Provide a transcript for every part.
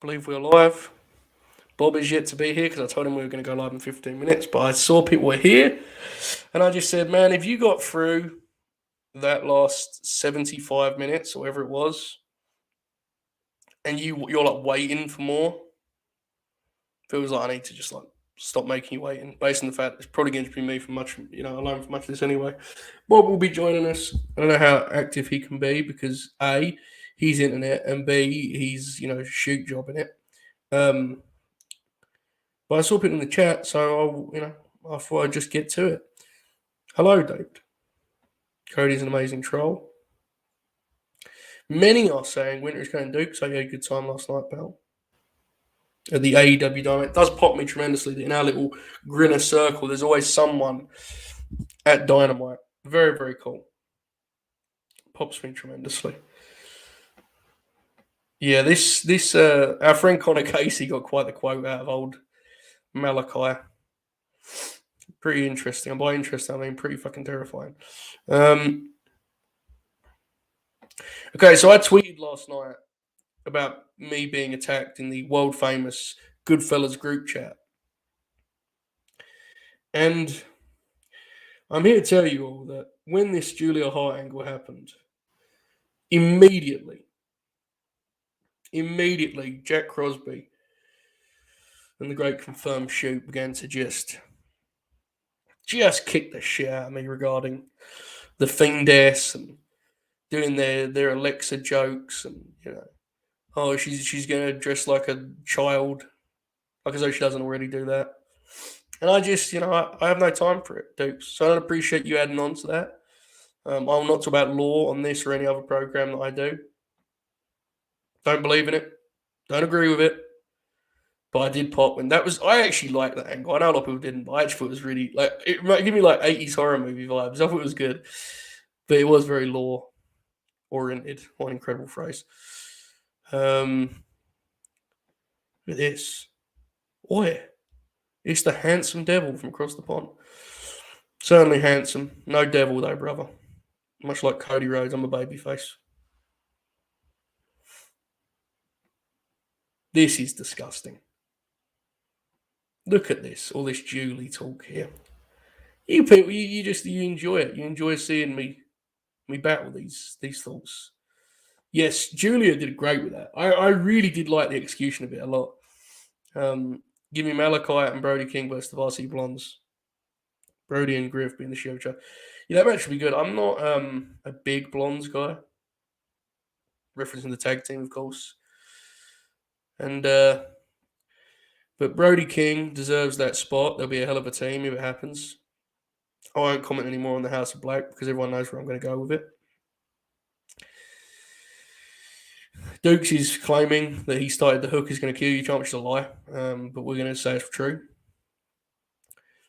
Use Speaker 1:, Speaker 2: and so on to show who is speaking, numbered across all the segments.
Speaker 1: believe we're live. Bob is yet to be here because I told him we were going to go live in 15 minutes, but I saw people were here, and I just said, man, if you got through that last 75 minutes or whatever it was, and you're like waiting for more, feels like I need to just like stop making you waiting. Based on the fact it's probably going to be me for much, alone for much of this anyway. Bob will be joining us. I don't know how active he can be because A, he's internet, and B, he's shoot jobbing it. But I saw it in the chat, so I thought I'd just get to it. Hello, David. Cody's an amazing troll. Many are saying Winter is going Duke, so you had a good time last night, pal. At the AEW Dynamite. It does pop me tremendously that in our little grinner circle, there's always someone at Dynamite. Very, very cool. Pops me tremendously. Yeah, this our friend Connor Casey got quite the quote out of old Malakai. Pretty interesting. And by interesting, I mean pretty fucking terrifying. Okay, so I tweeted last night about me being attacked in the world famous Goodfellas group chat. And I'm here to tell you all that when this Julia Hart angle happened, immediately, Jack Crosby and the great confirmed shoot began to just kick the shit out of me regarding the Fiendess and doing their Alexa jokes and oh she's gonna dress like a child, like as though she doesn't already do that. And I just I have no time for it, Dukes. So I don't appreciate you adding on to that. I'll not talk about law on this or any other program that I do. Don't believe in it. Don't agree with it. But I did pop when that was. I actually liked that angle. I know a lot of people didn't, but I actually thought it was really like it might give me like 80s horror movie vibes. I thought it was good, but it was very law oriented. What an incredible phrase. Look at this. Oi, it's the handsome devil from across the pond. Certainly handsome. No devil though, brother. Much like Cody Rhodes, I'm a babyface. This is disgusting. Look at this, all this Julie talk here. You people, you enjoy it. You enjoy seeing me battle these thoughts. Yes, Julia did great with that. I really did like the execution of it a lot. Give me Malakai and Brody King versus the Varsity Blondes. Brody and Griff being the show. Yeah, that match would be good. I'm not a big Blondes guy. Referencing the tag team, of course. And but Brody King deserves that spot. There'll be a hell of a team if it happens. I won't comment anymore on the House of Black because everyone knows where I'm going to go with it. Dukes is claiming that he started the hook is going to kill you, which is a lie, but we're going to say it's true.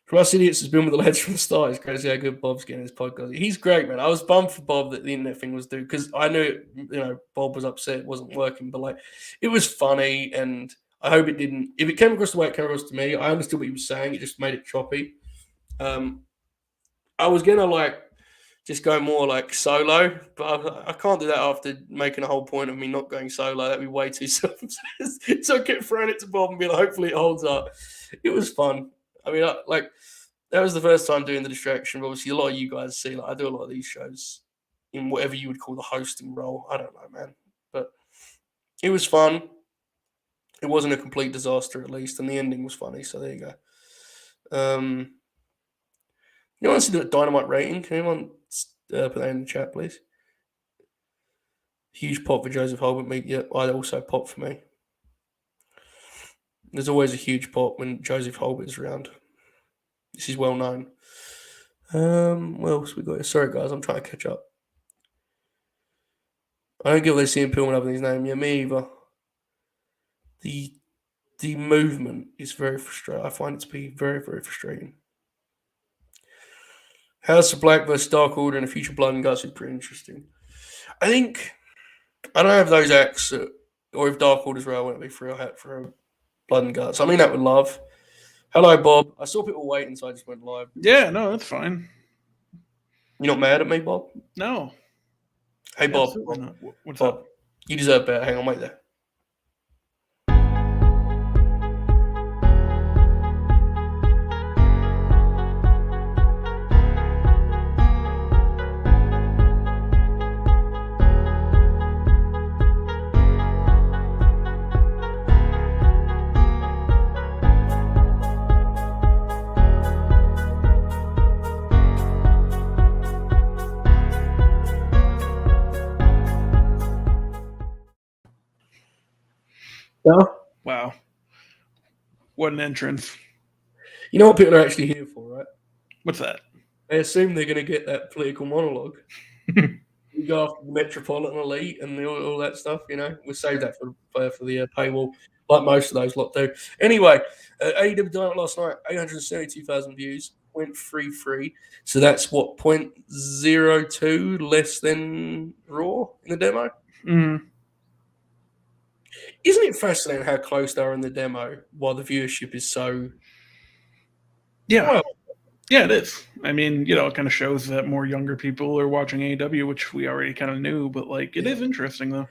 Speaker 1: From us idiots has been with the lads from the start. It's crazy how good Bob's getting his podcast. He's great, man. I was bummed for Bob that the internet thing was due because I knew Bob was upset it wasn't working, but like it was funny and I hope it didn't. If it came across the way it came across to me, I understood what he was saying. It just made it choppy. I was gonna just go more like solo, but I can't do that after making a whole point of me not going solo. That'd be way too self. So I kept throwing it to Bob and being like, hopefully it holds up. It was fun. I mean, that was the first time doing the distraction. But obviously, a lot of you guys see, I do a lot of these shows in whatever you would call the hosting role. I don't know, man, but it was fun. It wasn't a complete disaster, at least, and the ending was funny. So there you go. You want to see the Dynamite rating? Can anyone put that in the chat, please? Huge pop for Joseph Hulbert. Yeah, I also pop for me. There's always a huge pop when Joseph Hulbert is around. This is well known. What else we got? Sorry, guys, I'm trying to catch up. I don't get what they see in Pillman up in his name. Yeah, me either. The movement is very frustrating. I find it to be very, very frustrating. House of Black versus Dark Order and a future Blood and Guts is pretty interesting. I think I don't have those acts, or if Dark Order's real, I wouldn't be for a Blood and Guts. I mean that with love. Hello, Bob. I saw people waiting, so I just went live.
Speaker 2: Yeah, no, that's fine.
Speaker 1: You're not mad at me, Bob?
Speaker 2: No.
Speaker 1: Hey, Bob.
Speaker 2: What's
Speaker 1: Bob,
Speaker 2: up?
Speaker 1: You deserve better. Hang on, wait there. No?
Speaker 2: Wow. What an entrance.
Speaker 1: You know what people are actually here for, right?
Speaker 2: What's that?
Speaker 1: They assume they're going to get that political monologue. We go after the Metropolitan Elite and all that stuff, you know. We'll save that for the paywall, like most of those lot do. Anyway, AEW Dynamite last night, 872,000 views, went 3-3. So that's what, 0.02 less than Raw in the demo?
Speaker 2: Mm.
Speaker 1: Isn't it fascinating how close they are in the demo while the viewership is so...
Speaker 2: Yeah.
Speaker 1: Well,
Speaker 2: yeah, it is. I mean, it kind of shows that more younger people are watching AEW, which we already kind of knew, but like it is interesting though.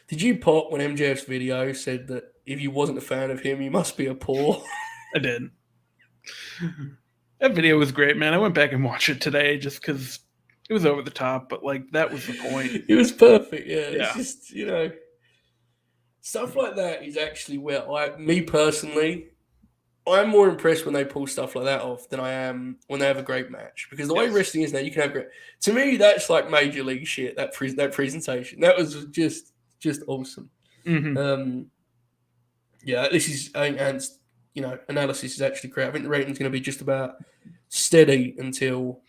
Speaker 1: Did you pop when MJF's video said that if you wasn't a fan of him, you must be a poor?
Speaker 2: I did. That video was great, man. I went back and watched it today just because it was over the top, but like that was the point.
Speaker 1: It was perfect, yeah.
Speaker 2: Yeah.
Speaker 1: It's just, stuff like that is actually where me personally, I'm more impressed when they pull stuff like that off than I am when they have a great match. Because the way wrestling is now, you can have great. To me, that's like major league shit. That presentation, that was just awesome.
Speaker 2: Mm-hmm.
Speaker 1: Yeah, this is and analysis is actually great. I think the rating's going to be just about steady until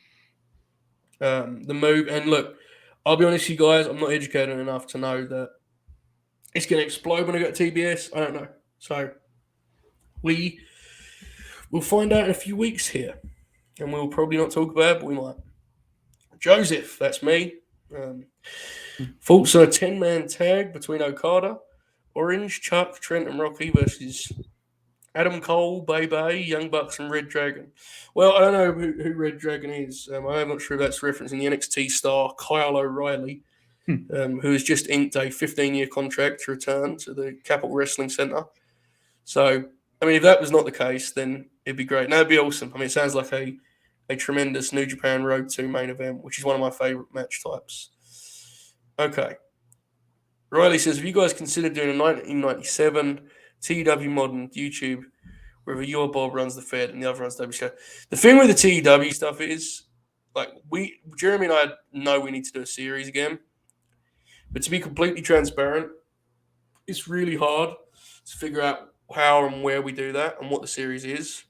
Speaker 1: the move. And look, I'll be honest with you guys, I'm not educated enough to know that it's going to explode when I go to TBS. I don't know. So we'll find out in a few weeks here. And we'll probably not talk about it, but we might. Joseph, that's me. Thoughts on a 10-man tag between Okada, Orange, Chuck, Trent, and Rocky versus Adam Cole, Bebe, Young Bucks, and Red Dragon. Well, I don't know who Red Dragon is. I'm not sure if that's referencing the NXT star Kyle O'Reilly, who has just inked a 15-year contract to return to the Capitol Wrestling Center. So, I mean, if that was not the case, then it'd be great. No, it'd be awesome. I mean, it sounds like a tremendous New Japan Road to main event, which is one of my favorite match types. Okay. Riley says, have you guys considered doing a 1997 TEW mod on YouTube, whether you or Bob runs the Fed and the other runs WCW? The thing with the TEW stuff is, like, Jeremy and I know we need to do a series again, but to be completely transparent, it's really hard to figure out how and where we do that and what the series is.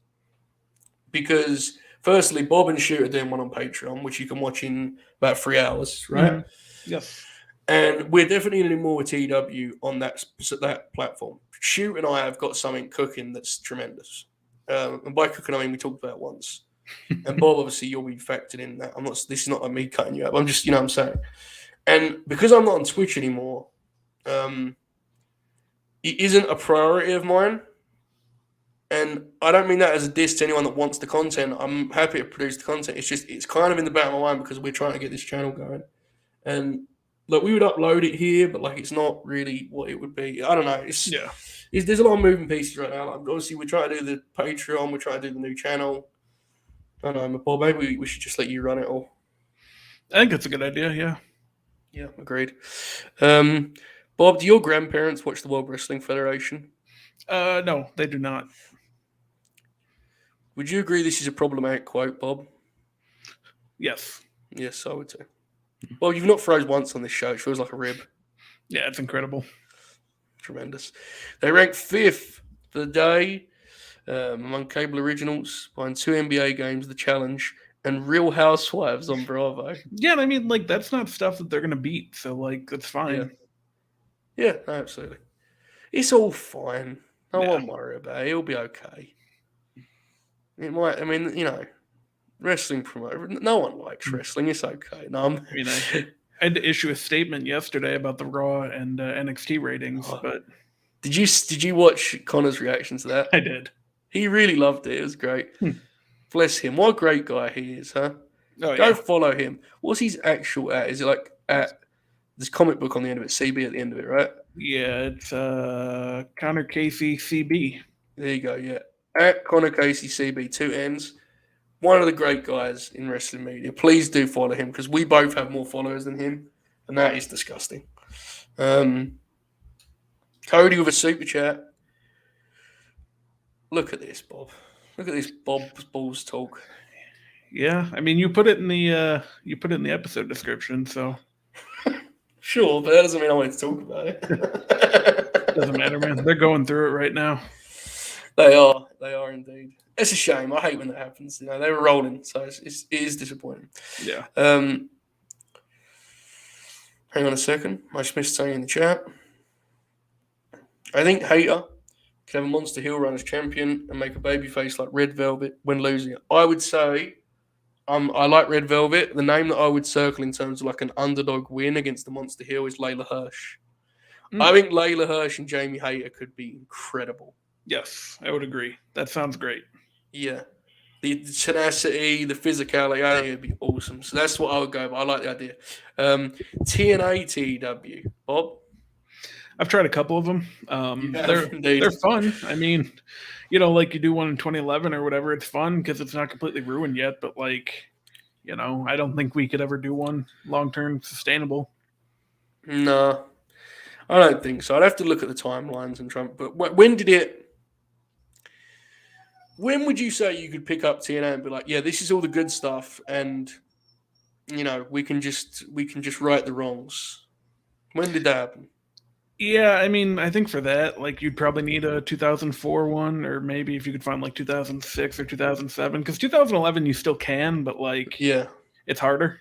Speaker 1: Because, firstly, Bob and Shoot are doing one on Patreon, which you can watch in about 3 hours, right?
Speaker 2: Mm-hmm. Yes.
Speaker 1: And we're definitely going to do more with TW on that platform. Shoot and I have got something cooking that's tremendous. And by cooking, I mean we talked about it once. And Bob, obviously, you'll be factored in that. This is not like me cutting you up. I'm just, you know what I'm saying. And because I'm not on Twitch anymore, it isn't a priority of mine. And I don't mean that as a diss to anyone that wants the content. I'm happy to produce the content. It's just, it's kind of in the back of my mind because we're trying to get this channel going. And look, we would upload it here, but like it's not really what it would be. I don't know. There's a lot of moving pieces right now. Like, obviously, we're trying to do the Patreon. We're trying to do the new channel. I don't know, Bob. Maybe we should just let you run it all.
Speaker 2: I think that's a good idea. Yeah.
Speaker 1: Yeah, agreed. Bob, do your grandparents watch the World Wrestling Federation?
Speaker 2: No, they do not.
Speaker 1: Would you agree this is a problematic quote, Bob?
Speaker 2: Yes.
Speaker 1: Yes, I would too. Well, you've not froze once on this show. It feels like a rib.
Speaker 2: Yeah, it's incredible.
Speaker 1: Tremendous. They ranked 5th for the day among cable originals, behind 2 NBA games, The Challenge, and Real Housewives on Bravo.
Speaker 2: Yeah, I mean, like, that's not stuff that they're going to beat, so, like, that's fine.
Speaker 1: Yeah, absolutely. It's all fine. I won't worry about it. It'll be okay. It might, I mean, wrestling promoter. No one likes wrestling. It's okay. No,
Speaker 2: I had to issue a statement yesterday about the Raw and NXT ratings, but
Speaker 1: did you watch Connor's reaction to that?
Speaker 2: I did.
Speaker 1: He really loved it. It was great. Bless him. What a great guy he is, huh?
Speaker 2: Oh,
Speaker 1: Go follow him. What's his actual at? Is it like at this comic book on the end of it? CB at the end of it, right?
Speaker 2: Yeah, it's Connor Casey CB.
Speaker 1: There you go. Yeah, at Connor Casey CB, 2 N's. One of the great guys in wrestling media. Please do follow him because we both have more followers than him, and that is disgusting. Cody with a super chat. Look at this, Bob. Look at this Bob's balls talk.
Speaker 2: Yeah, I mean, you put it in the episode description, so
Speaker 1: sure, but that doesn't mean I want to talk about it.
Speaker 2: Doesn't matter, man. They're going through it right now.
Speaker 1: They are indeed. It's a shame. I hate when that happens. You know, they were rolling, so it is disappointing.
Speaker 2: Yeah.
Speaker 1: Hang on a second. I just missed something in the chat. I think Hater could have a Monster Heel run as champion and make a babyface like Red Velvet when losing it. I would say I like Red Velvet. The name that I would circle in terms of like an underdog win against the Monster Heel is Layla Hirsch. I think Layla Hirsch and Jamie Hayter could be incredible.
Speaker 2: Yes, I would agree. That sounds great.
Speaker 1: Yeah. The tenacity, the physicality, I think it'd be awesome. So that's what I would go by. I like the idea. TNA TW. Bob?
Speaker 2: I've tried a couple of them. They're fun. I mean, you know, like you do one in 2011 or whatever. It's fun because it's not completely ruined yet. But like, you know, I don't think we could ever do one long-term sustainable.
Speaker 1: No, I don't think so. I'd have to look at the timelines and try. But when did it? When would you say you could pick up TNA and be like, yeah, this is all the good stuff, and you know, we can just right the wrongs? When did that happen?
Speaker 2: Yeah, I mean, I think for that, like, you'd probably need a 2004 one, or maybe if you could find like 2006 or 2007, because 2011 you still can, but like,
Speaker 1: yeah,
Speaker 2: it's harder.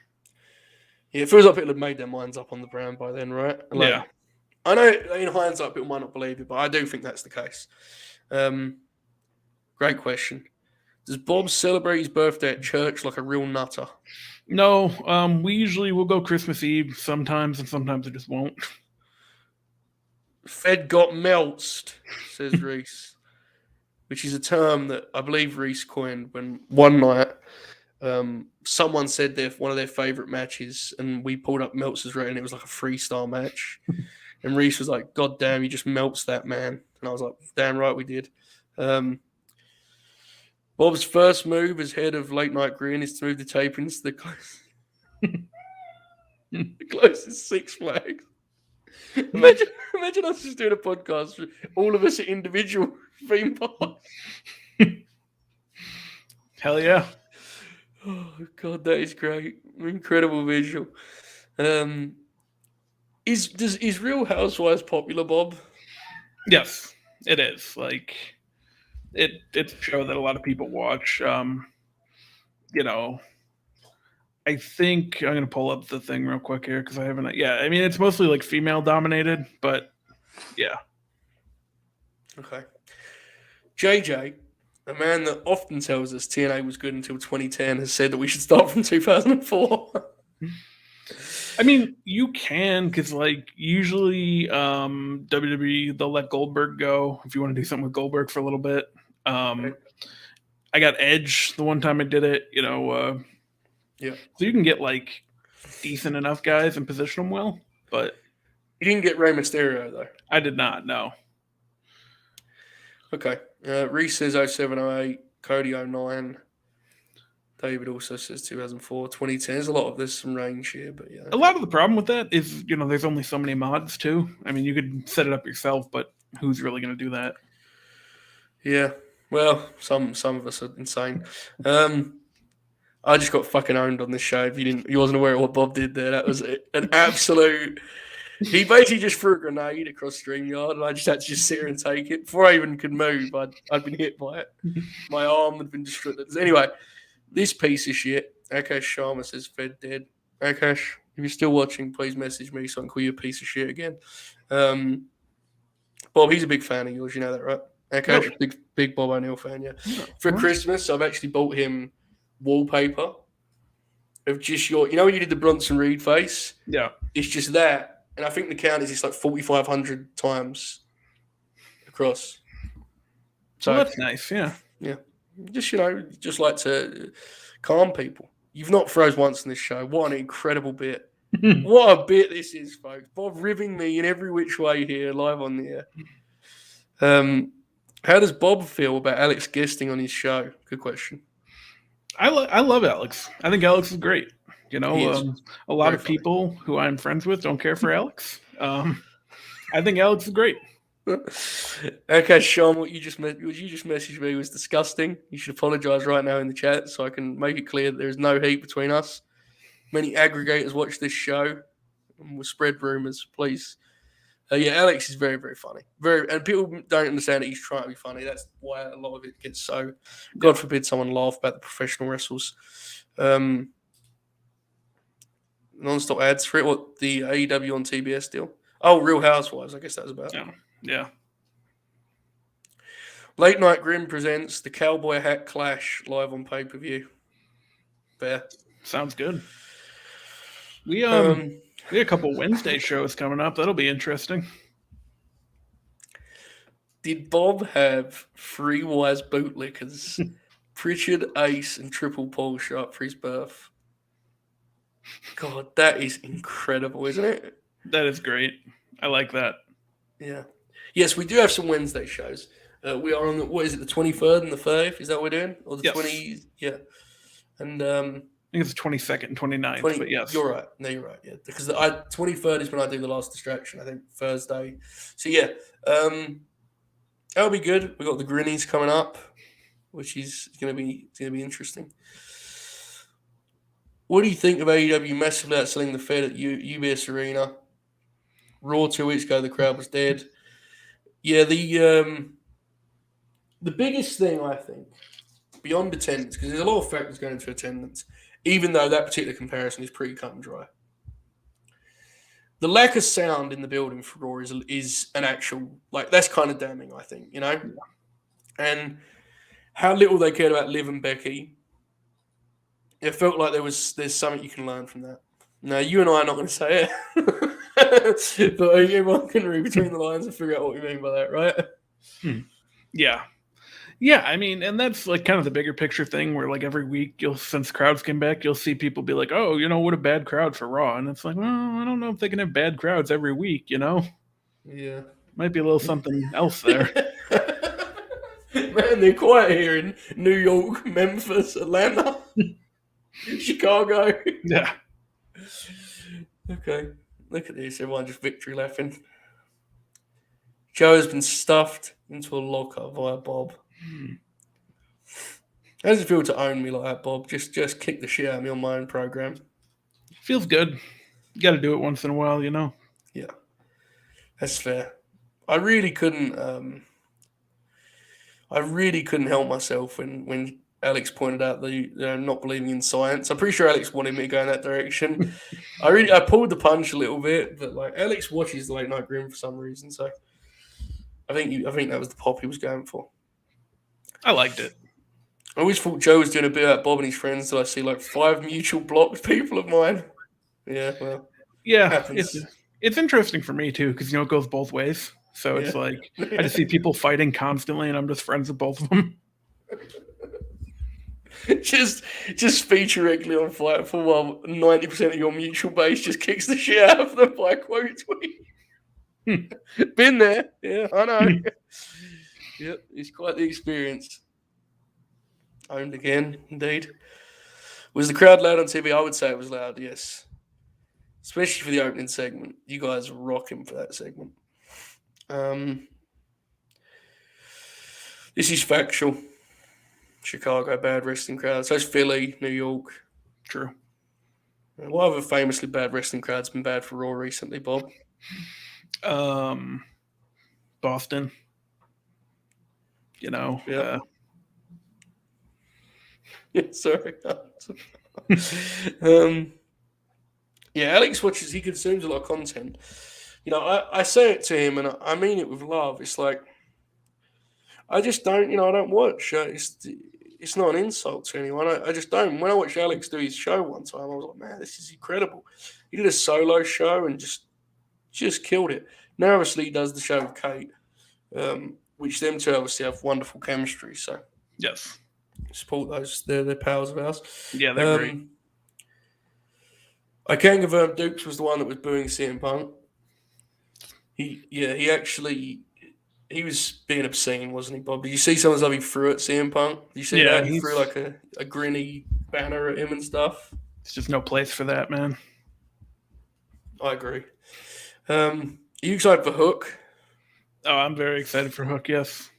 Speaker 1: Yeah, it feels like people have made their minds up on the brand by then, right? Like,
Speaker 2: yeah.
Speaker 1: I know in hindsight people might not believe it, but I do think that's the case. Great question. Does Bob celebrate his birthday at church like a real nutter?
Speaker 2: No, we usually will go Christmas Eve sometimes, and sometimes it just won't.
Speaker 1: Fed got meltsed, says Reese, which is a term that I believe Reese coined when one night someone said one of their favourite matches, and we pulled up Meltzer's rating, and it was like a 3-star match. And Reese was like, God damn, you just melts that, man. And I was like, damn right we did. Bob's first move as head of Late Night Grin is to move the tapings to the closest Six Flags. Imagine us just doing a podcast. All of us are individual theme parks.
Speaker 2: Hell yeah.
Speaker 1: Oh, God, that is great. Incredible visual. Is Real Housewives popular, Bob?
Speaker 2: Yes, it is. Like, it's a show that a lot of people watch. You know, I think I'm going to pull up the thing real quick here because I haven't. Yeah, I mean, it's mostly like female dominated, but yeah.
Speaker 1: Okay. JJ, a man that often tells us TNA was good until 2010, has said that we should start from 2004.
Speaker 2: I mean, you can, because like usually WWE, they'll let Goldberg go if you want to do something with Goldberg for a little bit.
Speaker 1: Right.
Speaker 2: I got Edge the one time I did it, you know.
Speaker 1: Yeah.
Speaker 2: So you can get like decent enough guys and position them well, but
Speaker 1: you didn't get Rey Mysterio though.
Speaker 2: I did not. No.
Speaker 1: Okay. Reese says 0708, Cody 09. David also says 2004, 2010. There's some range here, but yeah.
Speaker 2: A lot of the problem with that is, you know, there's only so many mods too. I mean, you could set it up yourself, but who's really going to do that?
Speaker 1: Yeah. Well, some of us are insane. I just got fucking owned on this show. If you wasn't aware of what Bob did there, that was an absolute. He basically just threw a grenade across StreamYard, and I just had to just sit here and take it. Before I even could move, I'd been hit by it. My arm had been destroyed. Anyway, this piece of shit. Akash Sharma says Fed dead. Akash, if you're still watching, please message me so I can call you a piece of shit again. Bob, he's a big fan of yours. You know that, right? Akash, big Bob O'Neill fan, yeah. For Christmas, I've actually bought him wallpaper of just your, you know when you did the Bronson Reed face?
Speaker 2: Yeah.
Speaker 1: It's just that. And I think the count is just like 4,500 times across. So
Speaker 2: well, that's nice, yeah.
Speaker 1: Yeah. Just, you know, just like to calm people. You've not froze once in this show. What an incredible bit. What a bit this is, folks. Bob ribbing me in every which way here, live on the air. How does Bob feel about Alex guesting on his show? Good question.
Speaker 2: I love Alex. I think Alex is great. You know, a lot of people who I'm friends with don't care for Alex. I think Alex is great.
Speaker 1: Okay, Sean, what you just messaged me was disgusting. You should apologize right now in the chat so I can make it clear that there's no heat between us. Many aggregators watch this show and will spread rumors. Please Yeah, Alex is very, very funny. And people don't understand that he's trying to be funny. That's why a lot of it gets so. God forbid someone laugh about the professional wrestlers. Non-stop ads for it. What, the AEW on TBS deal? Oh, Real Housewives. I guess that was about.
Speaker 2: Yeah.
Speaker 1: Late Night Grim presents the Cowboy Hat Clash live on pay-per-view. Fair.
Speaker 2: Sounds good. We have a couple Wednesday shows coming up. That'll be interesting.
Speaker 1: Did Bob have 3 wise bootlickers, Pritchard, Ace, and Triple Paul show up for his birth? God, that is incredible, isn't it?
Speaker 2: That is great. I like that.
Speaker 1: Yeah. Yes, we do have some Wednesday shows. We are on the 23rd and the 30th? Is that what we're doing? Or the 20th? Yeah. And
Speaker 2: I think it's the 22nd and 29th, but yes.
Speaker 1: You're right. No, you're right. Yeah. Because the 23rd is when I do the last distraction, I think Thursday. So yeah. That'll be good. We got the Grinnies coming up, which is gonna be interesting. What do you think of AEW massively outselling the Fed at UBS Arena? Raw 2 weeks ago, the crowd was dead. Yeah, the biggest thing I think beyond attendance, because there's a lot of factors going into attendance, even though that particular comparison is pretty cut and dry. The lack of sound in the building for Raw is an actual, like, that's kind of damning, I think, you know? And how little they cared about Liv and Becky, it felt like there's something you can learn from that. Now, you and I are not going to say it, but everyone can read between the lines and figure out what you mean by that, right?
Speaker 2: Yeah. Yeah, I mean, and that's like kind of the bigger picture thing where like every week since crowds came back, you'll see people be like, oh, what a bad crowd for Raw. And it's like, well, I don't know if they can have bad crowds every week,
Speaker 1: Yeah.
Speaker 2: Might be a little something else there.
Speaker 1: Man, they're quiet here in New York, Memphis, Atlanta, Chicago.
Speaker 2: Yeah.
Speaker 1: Okay. Look at this. Everyone just victory laughing. Joe has been stuffed into a locker via Bob. How does it feel to own me like that, Bob? Just kick the shit out of me on my own program.
Speaker 2: Feels good. You got to do it once in a while,
Speaker 1: Yeah, that's fair. I really couldn't help myself when Alex pointed out the not believing in science. I'm pretty sure Alex wanted me to go in that direction. I pulled the punch a little bit, but like Alex watches the Late Night Grim for some reason, so I think that was the pop he was going for.
Speaker 2: I liked it.
Speaker 1: I always thought Joe was doing a bit about Bob and his friends till I see like 5 mutual blocked people of mine. Yeah, well.
Speaker 2: Yeah, it's interesting for me too, because it goes both ways. So it's like I just see people fighting constantly and I'm just friends with both of them.
Speaker 1: just feature regularly on Fightful while 90% of your mutual base just kicks the shit out of them by quote tweet. Been there. Yeah, I know. Yep, it's quite the experience. Owned again, indeed. Was the crowd loud on TV? I would say it was loud, yes. Especially for the opening segment. You guys were rocking for that segment. This is factual. Chicago, bad wrestling crowd. So it's Philly, New York.
Speaker 2: True.
Speaker 1: What other famously bad wrestling crowd's been bad for Raw recently, Bob?
Speaker 2: Boston.
Speaker 1: Yeah. Sorry. Yeah, Alex watches, he consumes a lot of content. I say it to him and I mean it with love. It's like, I just don't, I don't watch. It's not an insult to anyone. I just don't. When I watched Alex do his show one time, I was like, man, this is incredible. He did a solo show and just killed it. Now, obviously, he does the show with Kate, which them two obviously have wonderful chemistry. So,
Speaker 2: yes.
Speaker 1: Support those. They're pals of ours.
Speaker 2: Yeah, they're great.
Speaker 1: I can confirm Dukes was the one that was booing CM Punk. He was being obscene, wasn't he, Bob? Did you see some of the stuff he threw at CM Punk? Did you see that? He threw like a grinny banner at him and stuff.
Speaker 2: There's just no place for that, man.
Speaker 1: I agree. Are you excited for Hook?
Speaker 2: Oh, I'm very excited for Hook, yes.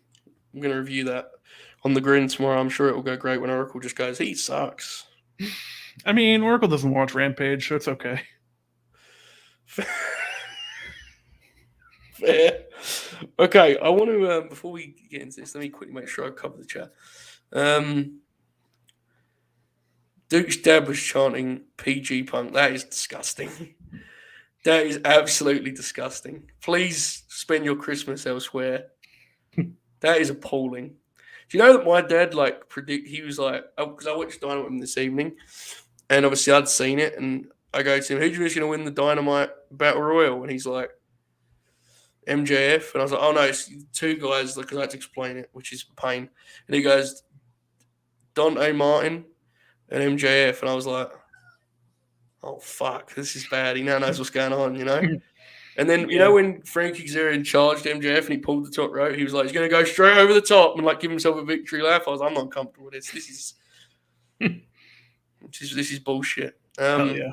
Speaker 1: I'm going to review that on the Grin tomorrow. I'm sure it will go great when Oracle just goes, he sucks.
Speaker 2: I mean, Oracle doesn't watch Rampage, so it's okay.
Speaker 1: Fair. Okay, I want to before we get into this, let me quickly make sure I cover the chat. Duke's dad was chanting PG Punk. That is disgusting. That is absolutely disgusting. Please spend your Christmas elsewhere. That is appalling. Do you know that my dad he was like, because I watched Dynamite with him this evening, and obviously I'd seen it, and I go to him, who do you think's going to win the Dynamite Battle Royal? And he's like, MJF, and I was like, oh no, it's two guys, because I had to explain it, which is a pain. And he goes, Dante Martin and MJF, and I was like, oh fuck, this is bad. He now knows what's going on, you know. And then you know when Frankie Kazarian charged MJF and he pulled the top rope, he was like, he's going to go straight over the top and like give himself a victory laugh. I was like, I'm not comfortable with this. This is bullshit.
Speaker 2: Hell yeah.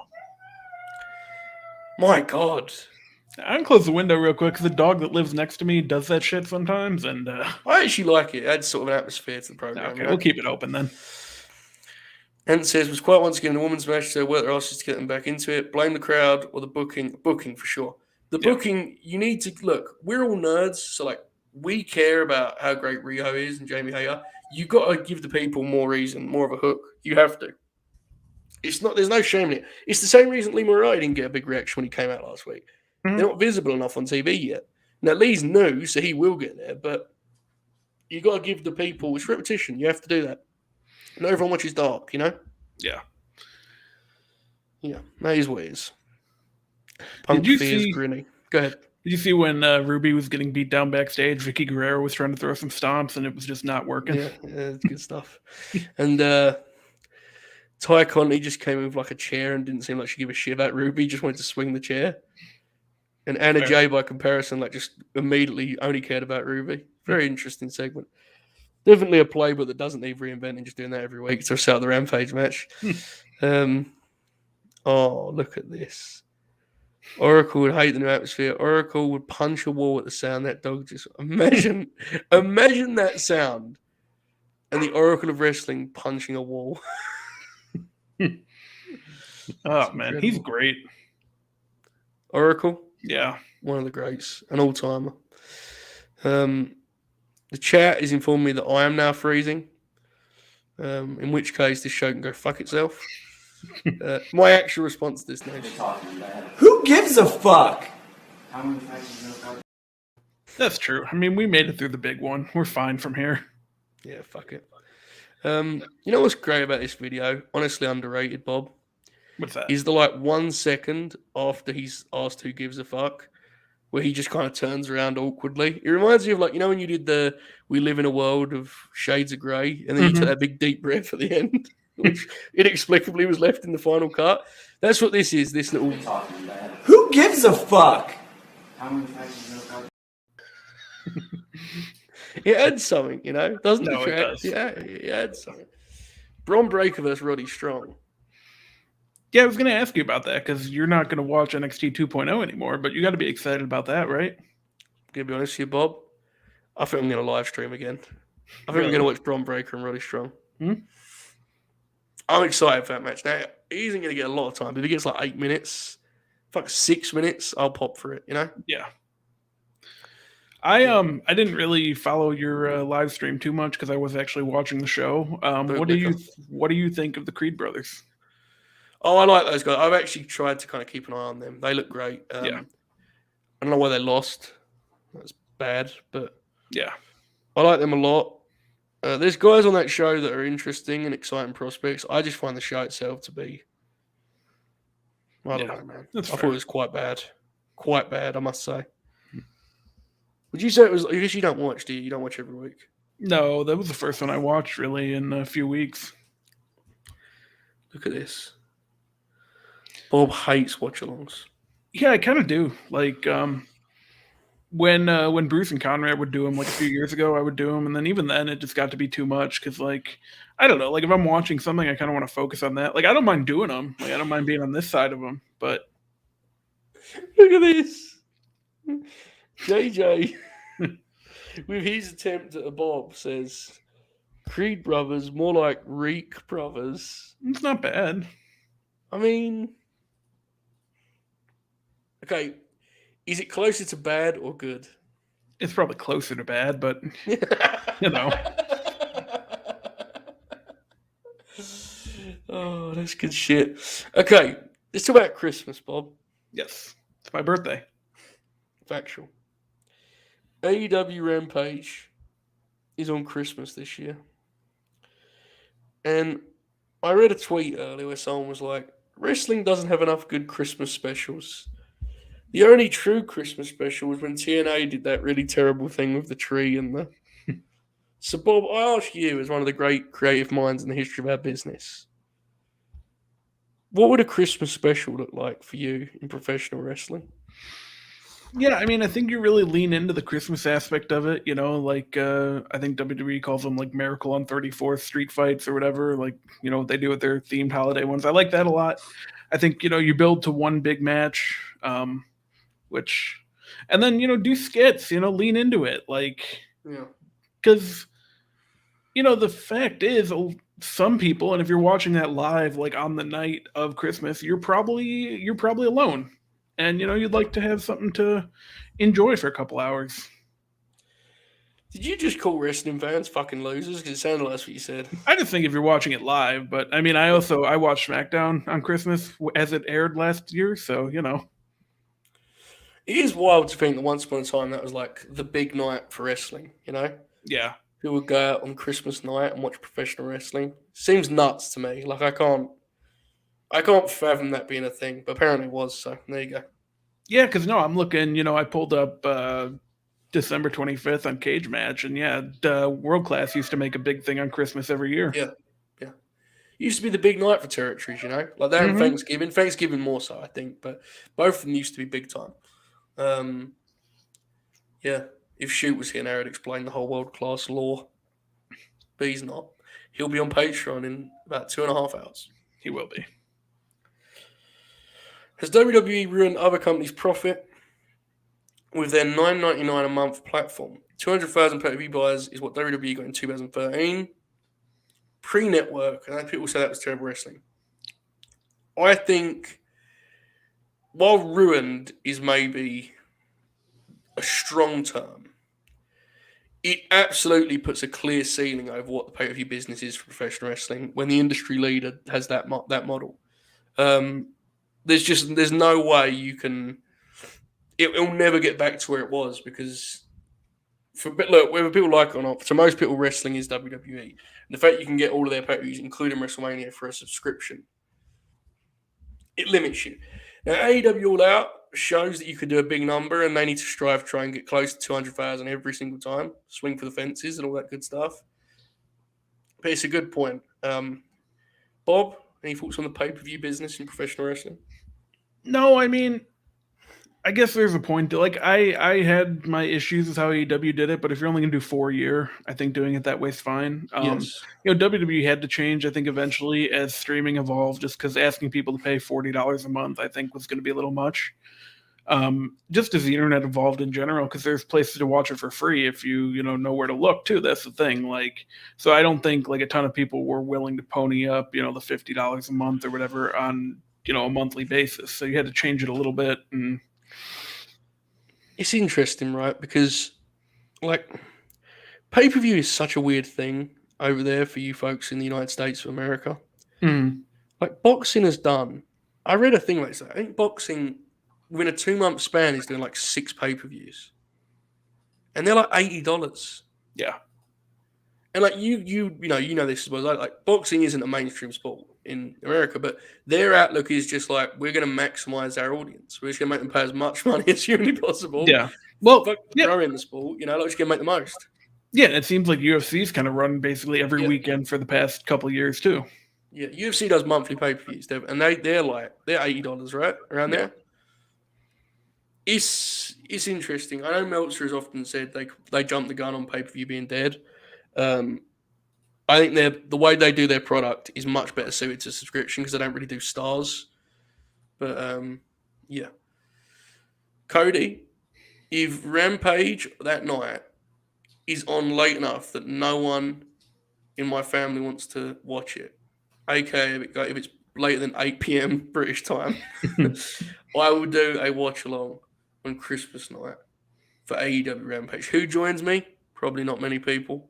Speaker 1: My God.
Speaker 2: I can close the window real quick because the dog that lives next to me does that shit sometimes, and
Speaker 1: I actually like it. It adds sort of an atmosphere to the program.
Speaker 2: Okay, we'll keep it open then.
Speaker 1: And it says, was quite once again a women's match, so work their asses to get them back into it. Blame the crowd or the booking. Booking for sure. The booking, you need to look. We're all nerds, so like we care about how great Rio is and Jamie Hayter. You got to give the people more reason, more of a hook. You have to. It's not. There's no shame in it. It's the same reason Lee Moriarty didn't get a big reaction when he came out last week. Mm-hmm. They're not visible enough on TV yet. Now Lee's new, so he will get there, but you got to give the people. It's repetition. You have to do that. Not everyone watches Dark, you know.
Speaker 2: Yeah.
Speaker 1: Yeah, that is what it is. Punk fears grinning. Go ahead.
Speaker 2: Did you see when Ruby was getting beat down backstage? Vicky Guerrero was trying to throw some stomps, and it was just not working.
Speaker 1: Yeah, it's good stuff. And Ty Conti just came in with like a chair and didn't seem like she gave a shit about Ruby. Just wanted to swing the chair. And Anna Jay, by comparison, like just immediately only cared about Ruby. Very interesting segment. Definitely a playbook that doesn't need reinventing. Just doing that every week to set up the Rampage match. Oh, look at this. Oracle would hate the new atmosphere. Oracle would punch a wall at the sound. That dog just imagine that sound, and the Oracle of Wrestling punching a wall.
Speaker 2: Oh man, he's great.
Speaker 1: Oracle,
Speaker 2: yeah,
Speaker 1: one of the greats, an all-timer. The chat is informing me that I am now freezing. In which case, this show can go fuck itself. My actual response to this nation.
Speaker 3: Who gives a fuck?
Speaker 2: That's true. I mean, we made it through the big one. We're fine from here.
Speaker 1: Yeah, fuck it. You know what's great about this video? Honestly underrated, Bob.
Speaker 2: What's that?
Speaker 1: Is the 1 second after he's asked who gives a fuck, where he just kind of turns around awkwardly. It reminds me of when you did the "We Live in a World of Shades of Grey," and then you took that big deep breath at the end, which inexplicably was left in the final cut. That's what this is. This little.
Speaker 3: Who gives a fuck?
Speaker 1: It adds something, doesn't
Speaker 2: it? It does.
Speaker 1: Yeah, it adds something. Braun Breaker versus Roddy Strong.
Speaker 2: Yeah, I was going to ask you about that because you're not going to watch NXT 2.0 anymore, but you got to be excited about that, right?
Speaker 1: I'm going to be honest with you, Bob. I think I'm going to live stream again. I think I'm going to watch Braun Breaker and Roddy Strong. I'm excited for that match. Now, he isn't going to get a lot of time. If he gets 8 minutes, 6 minutes, I'll pop for it,
Speaker 2: Yeah. I didn't really follow your live stream too much because I was actually watching the show. What do you think of the Creed brothers?
Speaker 1: Oh, I like those guys. I've actually tried to kind of keep an eye on them. They look great. I don't know why they lost. That's bad, but
Speaker 2: yeah,
Speaker 1: I like them a lot. There's guys on that show that are interesting and exciting prospects. I just find the show itself to be, I don't know, man. I thought it was quite bad. Quite bad, I must say. Would you say it was? I guess you don't watch, do you? You don't watch every week?
Speaker 2: No, that was the first one I watched really in a few weeks.
Speaker 1: Look at this. Bob hates watch-alongs.
Speaker 2: Yeah, I kind of do. When Bruce and Conrad would do them a few years ago, I would do them, and then even then it just got to be too much because I don't know. If I'm watching something, I kind of want to focus on that. I don't mind doing them. I don't mind being on this side of them, but
Speaker 1: look at this. JJ, with his attempt at a Bob, says Creed brothers, more like Reek brothers.
Speaker 2: It's not bad.
Speaker 1: I mean, okay, Is it closer to bad or good?
Speaker 2: It's probably closer to bad, but you know.
Speaker 1: Oh, that's good shit. Okay, let's talk about Christmas, Bob.
Speaker 2: Yes, it's my birthday.
Speaker 1: Factual. AEW Rampage is on Christmas this year. And I read a tweet earlier where someone was like, wrestling doesn't have enough good Christmas specials. The only true Christmas special was when TNA did that really terrible thing with the tree and the. So, Bob, I ask you, as one of the great creative minds in the history of our business, what would a Christmas special look like for you in professional wrestling?
Speaker 2: Yeah, I mean, I think you really lean into the Christmas aspect of it. You know, like I think WWE calls them like Miracle on 34th Street fights or whatever. Like, you know, what they do with their themed holiday ones. I like that a lot. I think, you know, you build to one big match, which, and then, you know, do skits, you know, lean into it. Like,
Speaker 1: Yeah.
Speaker 2: because, you know, the fact is, some people, and if you're watching that live, like on the night of Christmas, you're probably alone. And, you know, you'd like to have something to enjoy for a couple hours.
Speaker 1: Did you just call wrestling fans fucking losers? Because it sounded like that's what you said.
Speaker 2: I just think if you're watching it live, but I mean, I watched SmackDown on Christmas as it aired last year, so, you know.
Speaker 1: It is wild to think that once upon a time that was like the big night for wrestling, you know?
Speaker 2: Yeah.
Speaker 1: People would go out on Christmas night and watch professional wrestling. Seems nuts to me. Like I can't fathom that being a thing, but apparently it was, so there you go.
Speaker 2: Yeah, because no, I'm looking, you know, I pulled up December 25th on Cage Match, and yeah, World Class used to make a big thing on Christmas every year.
Speaker 1: Yeah. It used to be the big night for territories, you know? Like that and Thanksgiving. Thanksgiving more so, I think, but both of them used to be big time. Yeah. If Shoot was here now, I'd explain the whole world-class lore. But he's not. He'll be on Patreon in about 2.5 hours.
Speaker 2: He will be.
Speaker 1: Has WWE ruined other companies' profit with their $9.99 a month platform? 200,000 pay-per-view buyers is what WWE got in 2013. Pre-network, and people say that was terrible wrestling. I think, while ruined is maybe a strong term, it absolutely puts a clear ceiling over what the pay-per-view business is for professional wrestling when the industry leader has that model. There's no way you can. It'll never get back to where it was because, whether people like it or not, to most people, wrestling is WWE. And the fact you can get all of their pay-per-views, including WrestleMania, for a subscription, it limits you. Now, AEW All Out shows that you could do a big number, and they need to strive to try and get close to 200,000 every single time, swing for the fences and all that good stuff. But it's a good point. Bob, any thoughts on the pay-per-view business in professional wrestling?
Speaker 2: No, I mean, I guess there's a point. Like, I had my issues with how AEW did it, but if you're only going to do 4 a year, I think doing it that way is fine.
Speaker 1: Yes.
Speaker 2: You know, WWE had to change, I think, eventually as streaming evolved, just because asking people to pay $40 a month, I think, was going to be a little much. Just as the internet evolved in general, because there's places to watch it for free if you know where to look too. That's the thing. Like, so I don't think like a ton of people were willing to pony up, you know, the $50 a month or whatever on, you know, a monthly basis. So you had to change it a little bit. And
Speaker 1: it's interesting, right? Because like pay-per-view is such a weird thing over there for you folks in the United States of America. Like boxing has done. I read a thing like that. I think boxing within a 2-month span is doing like 6 pay-per-views, and they're like $80.
Speaker 2: yeah,
Speaker 1: And like you know this as well. Like boxing isn't a mainstream sport in America, but their outlook is just like we're going to maximize our audience. We're just going to make them pay as much money as humanly possible.
Speaker 2: yeah. Well,
Speaker 1: growing the sport, you know, like just going to make the most.
Speaker 2: Yeah, it seems like UFC's kind of run basically every weekend for the past couple of years too.
Speaker 1: Yeah, UFC does monthly pay-per-views, and they're $80, right, around there. It's interesting. I know Meltzer has often said they jumped the gun on pay-per-view being dead. I think the way they do their product is much better suited to subscription because they don't really do stars. But yeah, Cody, if Rampage that night is on late enough that no one in my family wants to watch it, aka if it's later than 8 p.m. British time, I will do a watch along on Christmas night for AEW Rampage. Who joins me? Probably not many people,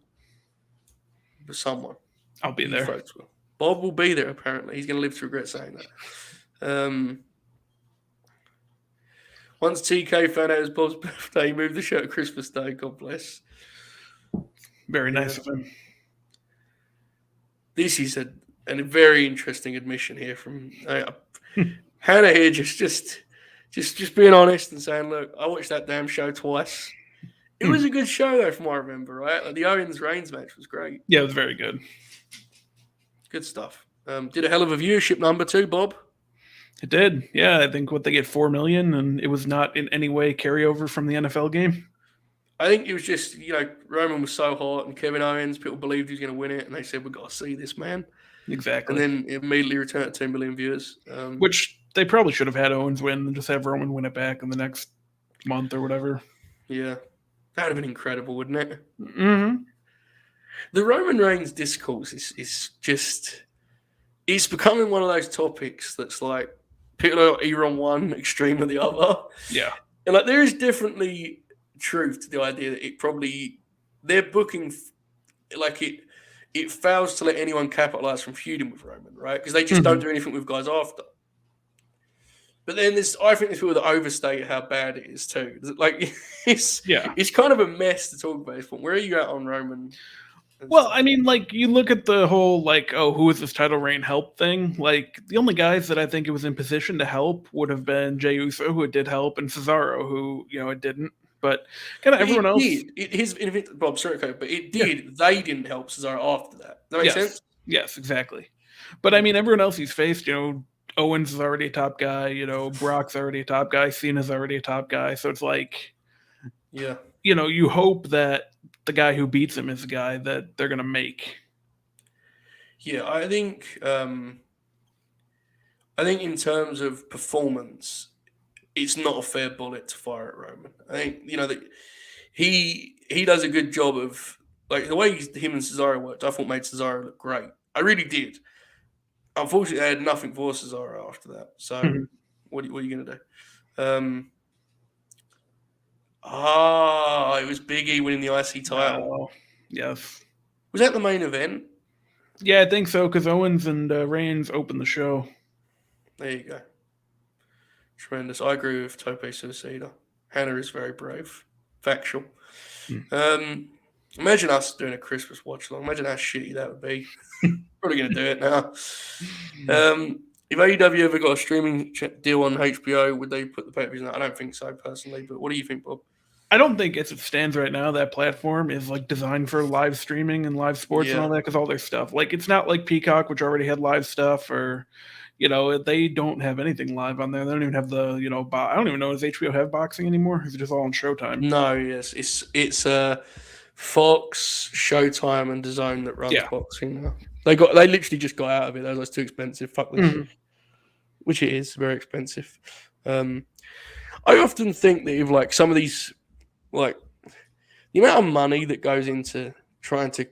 Speaker 1: but someone.
Speaker 2: I'll be
Speaker 1: You
Speaker 2: there.
Speaker 1: folks will. Bob will be there, apparently. He's going to live to regret saying that. Once TK found out it was Bob's birthday, he moved the show to Christmas Day. God bless.
Speaker 2: Very nice of him.
Speaker 1: This is a very interesting admission here from Hannah here, just being honest and saying, look, I watched that damn show twice. It was a good show, though, from what I remember, right? Like, the Owens-Reigns match was great.
Speaker 2: Yeah, it was very good.
Speaker 1: Good stuff. Did a hell of a viewership number too, Bob.
Speaker 2: It did. Yeah, I think what they get 4 million, and it was not in any way carryover from the NFL game.
Speaker 1: I think it was just, Roman was so hot and Kevin Owens, people believed he was going to win it, and they said, we've got to see this, man.
Speaker 2: Exactly.
Speaker 1: And then it immediately returned to 2 million viewers.
Speaker 2: Which they probably should have had Owens win and just have Roman win it back in the next month or whatever.
Speaker 1: Yeah. That would have been incredible, wouldn't it?
Speaker 2: Mm-hmm.
Speaker 1: The Roman Reigns discourse is just... It's becoming one of those topics that's like, people are either on one extreme or the other.
Speaker 2: Yeah.
Speaker 1: And there is definitely truth to the idea that they're booking it fails to let anyone capitalize from feuding with Roman, right? Because they just don't do anything with guys after. But then I think there's people that overstate how bad it is too. It's kind of a mess to talk about this point. Where are you at on Roman?
Speaker 2: Well, I mean, you look at the whole, who is this title reign help thing? The only guys that I think it was in position to help would have been Jey Uso, who it did help, and Cesaro, who, it didn't. But kind of everyone else.
Speaker 1: Bob, sorry, but it did. Yeah. They didn't help Cesaro after that. Does that make sense?
Speaker 2: Yes, exactly. But I mean, everyone else he's faced, Owens is already a top guy, Brock's already a top guy, Cena's already a top guy. So it's you hope that the guy who beats him is the guy that they're going to make.
Speaker 1: Yeah, I think in terms of performance, it's not a fair bullet to fire at Roman. I think, that he does a good job of, the way him and Cesaro worked, I thought made Cesaro look great. I really did. Unfortunately, I had nothing for Cesaro after that. So, what are you going to do? It was Big E winning the IC title.
Speaker 2: Yes.
Speaker 1: Was that the main event?
Speaker 2: Yeah, I think so, because Owens and Reigns opened the show.
Speaker 1: There you go. Tremendous. I agree with Tope Suicida. Hannah is very brave. Factual. Imagine us doing a Christmas watch along. Imagine how shitty that would be. Probably going to do it now. If AEW ever got a streaming deal on HBO, would they put the pay-per-views in that? I don't think so, personally. But what do you think, Bob?
Speaker 2: I don't think as it stands right now, that platform is designed for live streaming and live sports and all that, because all their stuff. It's not like Peacock, which already had live stuff, or they don't have anything live on there. They don't even have the I don't even know, does HBO have boxing anymore? Is it just all on Showtime?
Speaker 1: No, yes, it's Fox, Showtime, and DAZN that runs boxing now. They literally just got out of it. That's too expensive. Fuck this shit. Which it is very expensive. I often think that if some of these, the amount of money that goes into trying to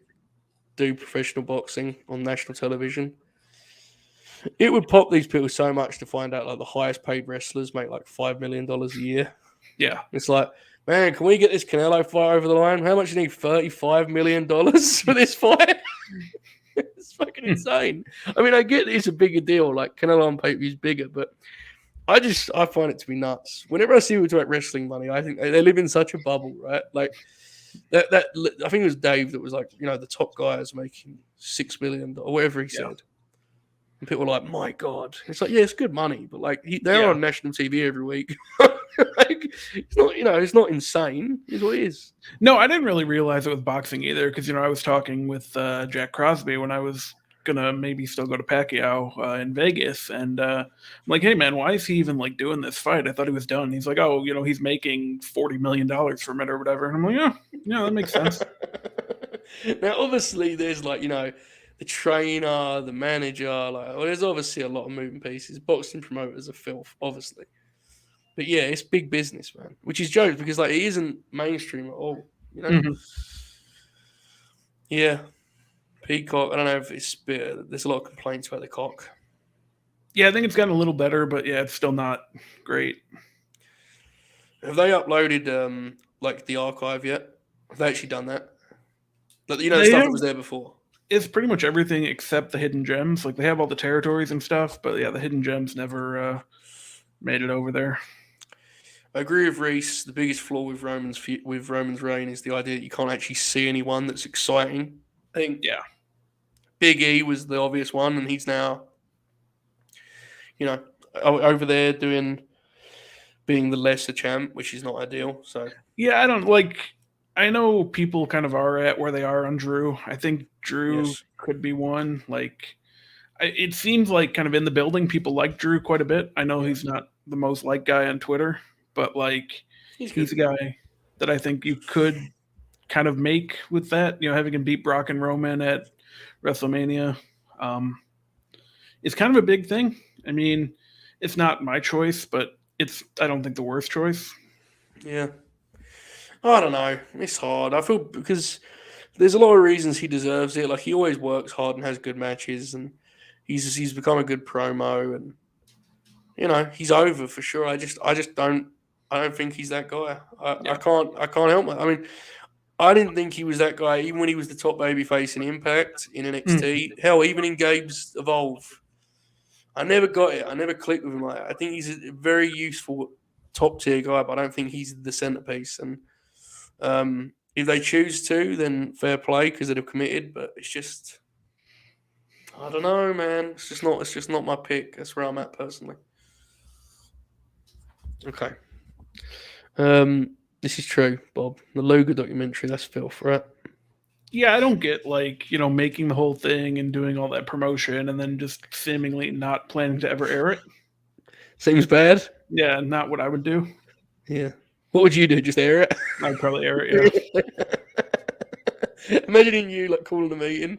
Speaker 1: do professional boxing on national television, it would pop these people so much to find out the highest paid wrestlers make $5 million a year.
Speaker 2: Yeah.
Speaker 1: It's man, can we get this Canelo fight over the line? How much do you need? $35 million for this fight? It's fucking insane. I mean, I get it's a bigger deal. Canelo on pay-per-view is bigger, but I find it to be nuts. Whenever I see people talk about wrestling money, I think they live in such a bubble, right? That I think it was Dave that was the top guy is making $6 million or whatever he said. And people were my God. It's it's good money, but they're on national TV every week. It's not, it's not insane. It's what it is.
Speaker 2: No, I didn't really realize it was boxing either, because I was talking with Jack Crosby when I was gonna maybe still go to Pacquiao in Vegas, and I'm like, hey man, why is he even doing this fight? I thought he was done. He's like, oh, he's making $40 million from it or whatever. And I'm like, yeah, that makes sense.
Speaker 1: Now, obviously, there's the trainer, the manager. There's obviously a lot of moving pieces. Boxing promoters are filth, obviously. But yeah, it's big business, man. Which is jokes because it isn't mainstream at all. Yeah. Peacock. I don't know if it's there's a lot of complaints about the cock.
Speaker 2: Yeah, I think it's gotten a little better, but yeah, it's still not great.
Speaker 1: Have they uploaded like the archive yet? Have they actually done that? Like, the
Speaker 2: They
Speaker 1: stuff that
Speaker 2: have.
Speaker 1: was there before.
Speaker 2: It's pretty much everything except the hidden gems. Like they have all the territories and stuff, but yeah, the hidden gems never made it over there.
Speaker 1: I agree with Reese. The biggest flaw with Roman's reign is the idea that you can't actually see anyone that's exciting. I think
Speaker 2: Yeah.
Speaker 1: Big E was the obvious one, and he's now, over there being the lesser champ, which is not ideal. So
Speaker 2: Yeah, I don't like. I know people kind of are at where they are on Drew. I think Drew
Speaker 1: yes,
Speaker 2: could be one. Like, it seems like kind of in the building, people like Drew quite a bit. I know he's not the most liked guy on Twitter, but like, he's a guy that I think you could kind of make with that. Having him beat Brock and Roman at WrestleMania is kind of a big thing. I mean, it's not my choice, but I don't think the worst choice.
Speaker 1: Yeah. I don't know. It's hard. I feel because there's a lot of reasons he deserves it. Like, he always works hard and has good matches, and he's become a good promo, and he's over for sure. I just don't think he's that guy. I can't help it. I mean, I didn't think he was that guy even when he was the top babyface in Impact in NXT. Hell, even in Gabe's Evolve, I never got it. I never clicked with him. I think he's a very useful top tier guy, but I don't think he's the centerpiece. And if they choose to, then fair play because they've committed. But it's just, I don't know, man. It's just not my pick. That's where I'm at personally. Okay. This is true, Bob. The Luger documentary, that's filth, right?
Speaker 2: Yeah, I don't get making the whole thing and doing all that promotion and then just seemingly not planning to ever air it.
Speaker 1: Seems bad.
Speaker 2: Yeah, not what I would do.
Speaker 1: Yeah. What would you do? Just air it?
Speaker 2: I'd probably air it,
Speaker 1: yeah. Imagining you calling a meeting.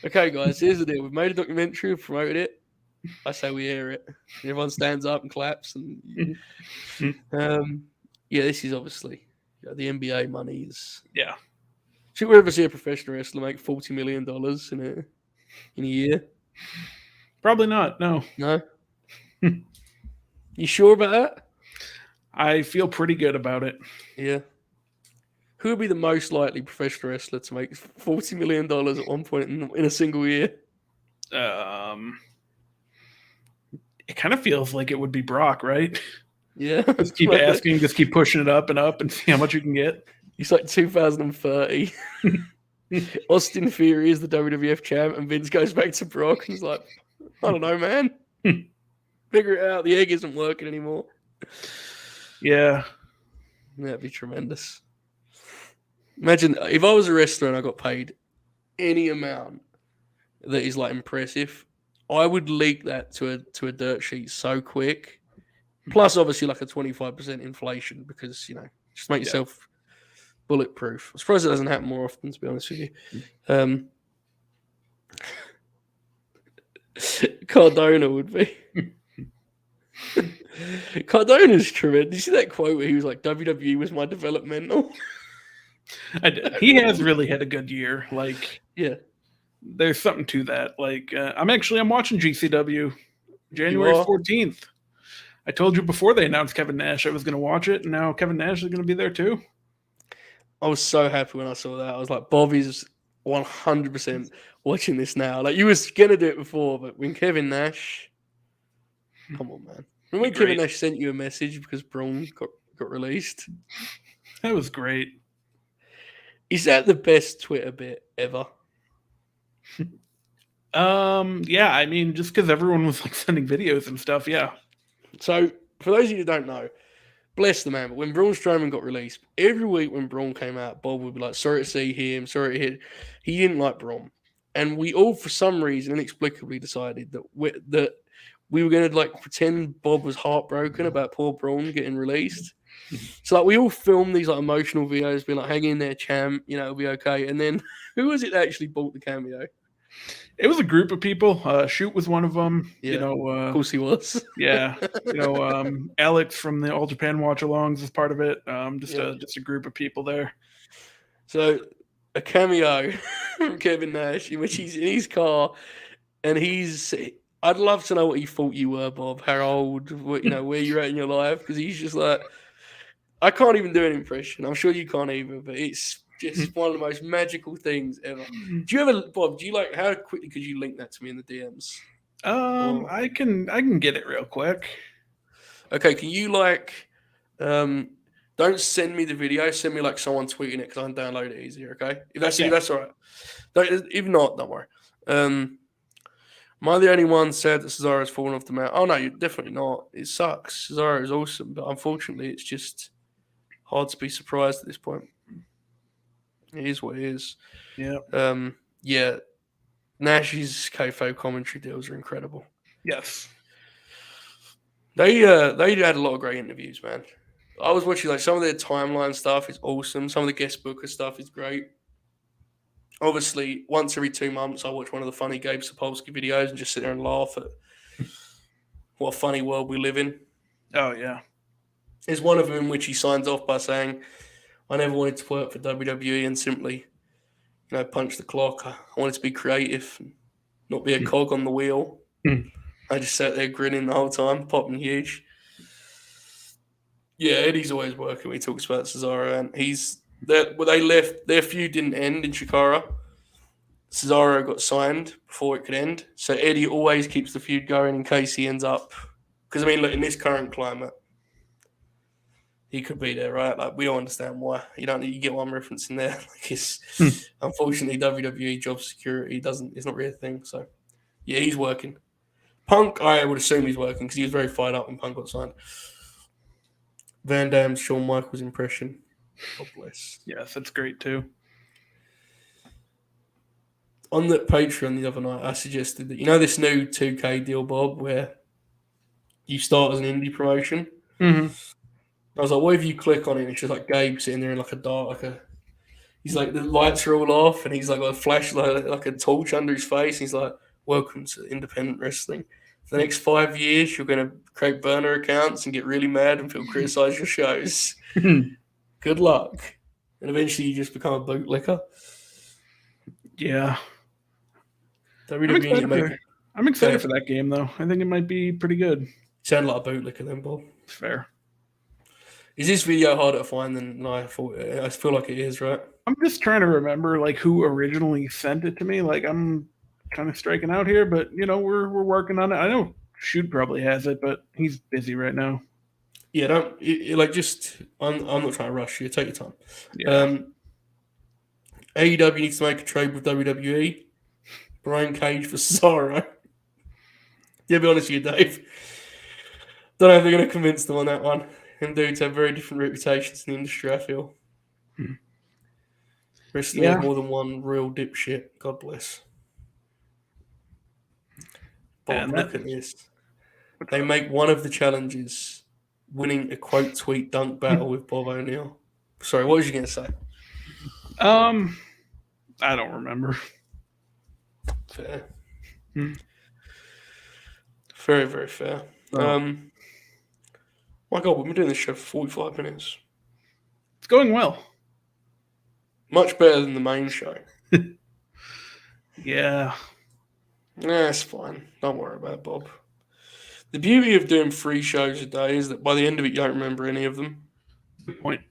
Speaker 1: Okay, guys, here's the deal. We've made a documentary, we've promoted it. I say we air it. Everyone stands up and claps. And this is obviously the NBA money is.
Speaker 2: Yeah.
Speaker 1: Should we ever see a professional wrestler make $40 million in a year?
Speaker 2: Probably not. No.
Speaker 1: No. You sure about that?
Speaker 2: I feel pretty good about it.
Speaker 1: Yeah. Who would be the most likely professional wrestler to make $40 million at one point in a single year?
Speaker 2: It kind of feels like it would be Brock, right?
Speaker 1: Yeah.
Speaker 2: Just keep asking, just keep pushing it up and see how much you can get.
Speaker 1: He's like 2030. Austin Theory is the WWF champ, and Vince goes back to Brock. And he's like, I don't know, man. Figure it out. The egg isn't working anymore.
Speaker 2: Yeah.
Speaker 1: That'd be tremendous. Imagine if I was a wrestler and I got paid any amount that is impressive, I would leak that to a dirt sheet so quick. Plus, obviously, a 25% inflation because just make yourself bulletproof. I suppose it doesn't happen more often, to be honest with you. Cardona would be. Cardona's tremendous. Did you see that quote where he was like, WWE was my developmental?
Speaker 2: I did. He has really had a good year.
Speaker 1: Yeah.
Speaker 2: There's something to that. I'm watching GCW January 14th. I told you before they announced Kevin Nash I was going to watch it, and now Kevin Nash is going to be there too.
Speaker 1: I was so happy when I saw that. I was like, Bobby's 100% watching this now. You was going to do it before, but when Kevin Nash... Come on, man. Remember when Kevin Nash sent you a message because Braun got released?
Speaker 2: That was great.
Speaker 1: Is that the best Twitter bit ever?
Speaker 2: Yeah, I mean, just because everyone was sending videos and stuff, yeah.
Speaker 1: So, for those of you who don't know, bless the man, but when Braun Strowman got released, every week when Braun came out, Bob would be like, sorry to see him, sorry to hear. He didn't like Braun. And we all, for some reason, inexplicably decided that we were going to pretend Bob was heartbroken about poor Braun getting released. So we all filmed these emotional videos, being hang in there, champ, it'll be okay. And then who was it that actually bought the cameo?
Speaker 2: It was a group of people. Shoot was one of them.
Speaker 1: Yeah, of course he was.
Speaker 2: Yeah, Alex from the All Japan Watch-Alongs is part of it. Just a group of people there.
Speaker 1: So a cameo from Kevin Nash in which he's in his car, and I'd love to know what he thought you were, Bob. How old? Where you're at in your life? Because he's just I can't even do an impression. I'm sure you can't either, but it's just one of the most magical things ever. Do you ever, Bob? Do you like? How quickly could you link that to me in the DMs?
Speaker 2: I can get it real quick.
Speaker 1: Okay, can you like? Don't send me the video. Send me like someone tweeting it because I can download it easier. Okay, if that's all right. If not, don't worry. Am I the only one said that Cesaro's fallen off the map? Oh no, you're definitely not. It sucks. Cesaro is awesome, but unfortunately, it's just hard to be surprised at this point. It is what it is.
Speaker 2: Yeah.
Speaker 1: Yeah. Nash's kayfabe commentary deals are incredible.
Speaker 2: Yes.
Speaker 1: They had a lot of great interviews, man. I was watching like some of their timeline stuff is awesome. Some of the guest booker stuff is great. Obviously, once every 2 months, I watch one of the funny Gabe Sapolsky videos and just sit there and laugh at what a funny world we live in.
Speaker 2: Oh yeah.
Speaker 1: There's one of them in which he signs off by saying, "I never wanted to work for WWE and simply, punch the clock. I wanted to be creative, and not be a cog on the wheel." I just sat there grinning the whole time, popping huge. Yeah, Eddie's always working when he talks about Cesaro, and they left. Their feud didn't end in Chikara. Cesaro got signed before it could end, so Eddie always keeps the feud going in case he ends up. Because I mean, look, in this current climate, he could be there, right? Like we all understand why. You get one reference in there. Like it's unfortunately WWE job security it's not really a thing. So yeah, he's working. Punk, I would assume he's working because he was very fired up when Punk got signed. Van Damme's Shawn Michaels impression. God bless.
Speaker 2: Yes, that's great too.
Speaker 1: On the Patreon the other night, I suggested that this new 2K deal, Bob, where you start as an indie promotion. I was like, what if you click on it and it's just like Gabe sitting there in like a dark, he's like the lights are all off and he's like got a flashlight, like a torch under his face. And he's like, "Welcome to independent wrestling. For the next 5 years, you're going to create burner accounts and get really mad and feel criticize your shows. Good luck." And eventually you just become a bootlicker.
Speaker 2: Yeah.
Speaker 1: WWE
Speaker 2: I'm excited for that game, though. I think it might be pretty good.
Speaker 1: Sound like a bootlicker then, Bob.
Speaker 2: Fair.
Speaker 1: Is this video harder to find than I thought? I feel like it is, right?
Speaker 2: I'm just trying to remember like who originally sent it to me. Like I'm kind of striking out here, but we're working on it. I know Shoot probably has it, but he's busy right now.
Speaker 1: Yeah, I'm not trying to rush you. Take your time.
Speaker 2: Yeah.
Speaker 1: AEW needs to make a trade with WWE. Brian Cage for Cesaro. Yeah, be honest with you, Dave. Don't know if they're going to convince them on that one. Them dudes have very different reputations in the industry, I feel. Wrestling has more than one real dipshit. God bless. Bob, look at this. They make one of the challenges winning a quote tweet dunk battle with Bob O'Neill. Sorry, what was you going to say?
Speaker 2: I don't remember.
Speaker 1: Fair. Very, very fair. My God, we've been doing this show for 45 minutes.
Speaker 2: It's going well.
Speaker 1: Much better than the main show.
Speaker 2: Yeah.
Speaker 1: Nah, it's fine. Don't worry about it, Bob. The beauty of doing 3 shows a day is that by the end of it, you don't remember any of them.
Speaker 2: Good point.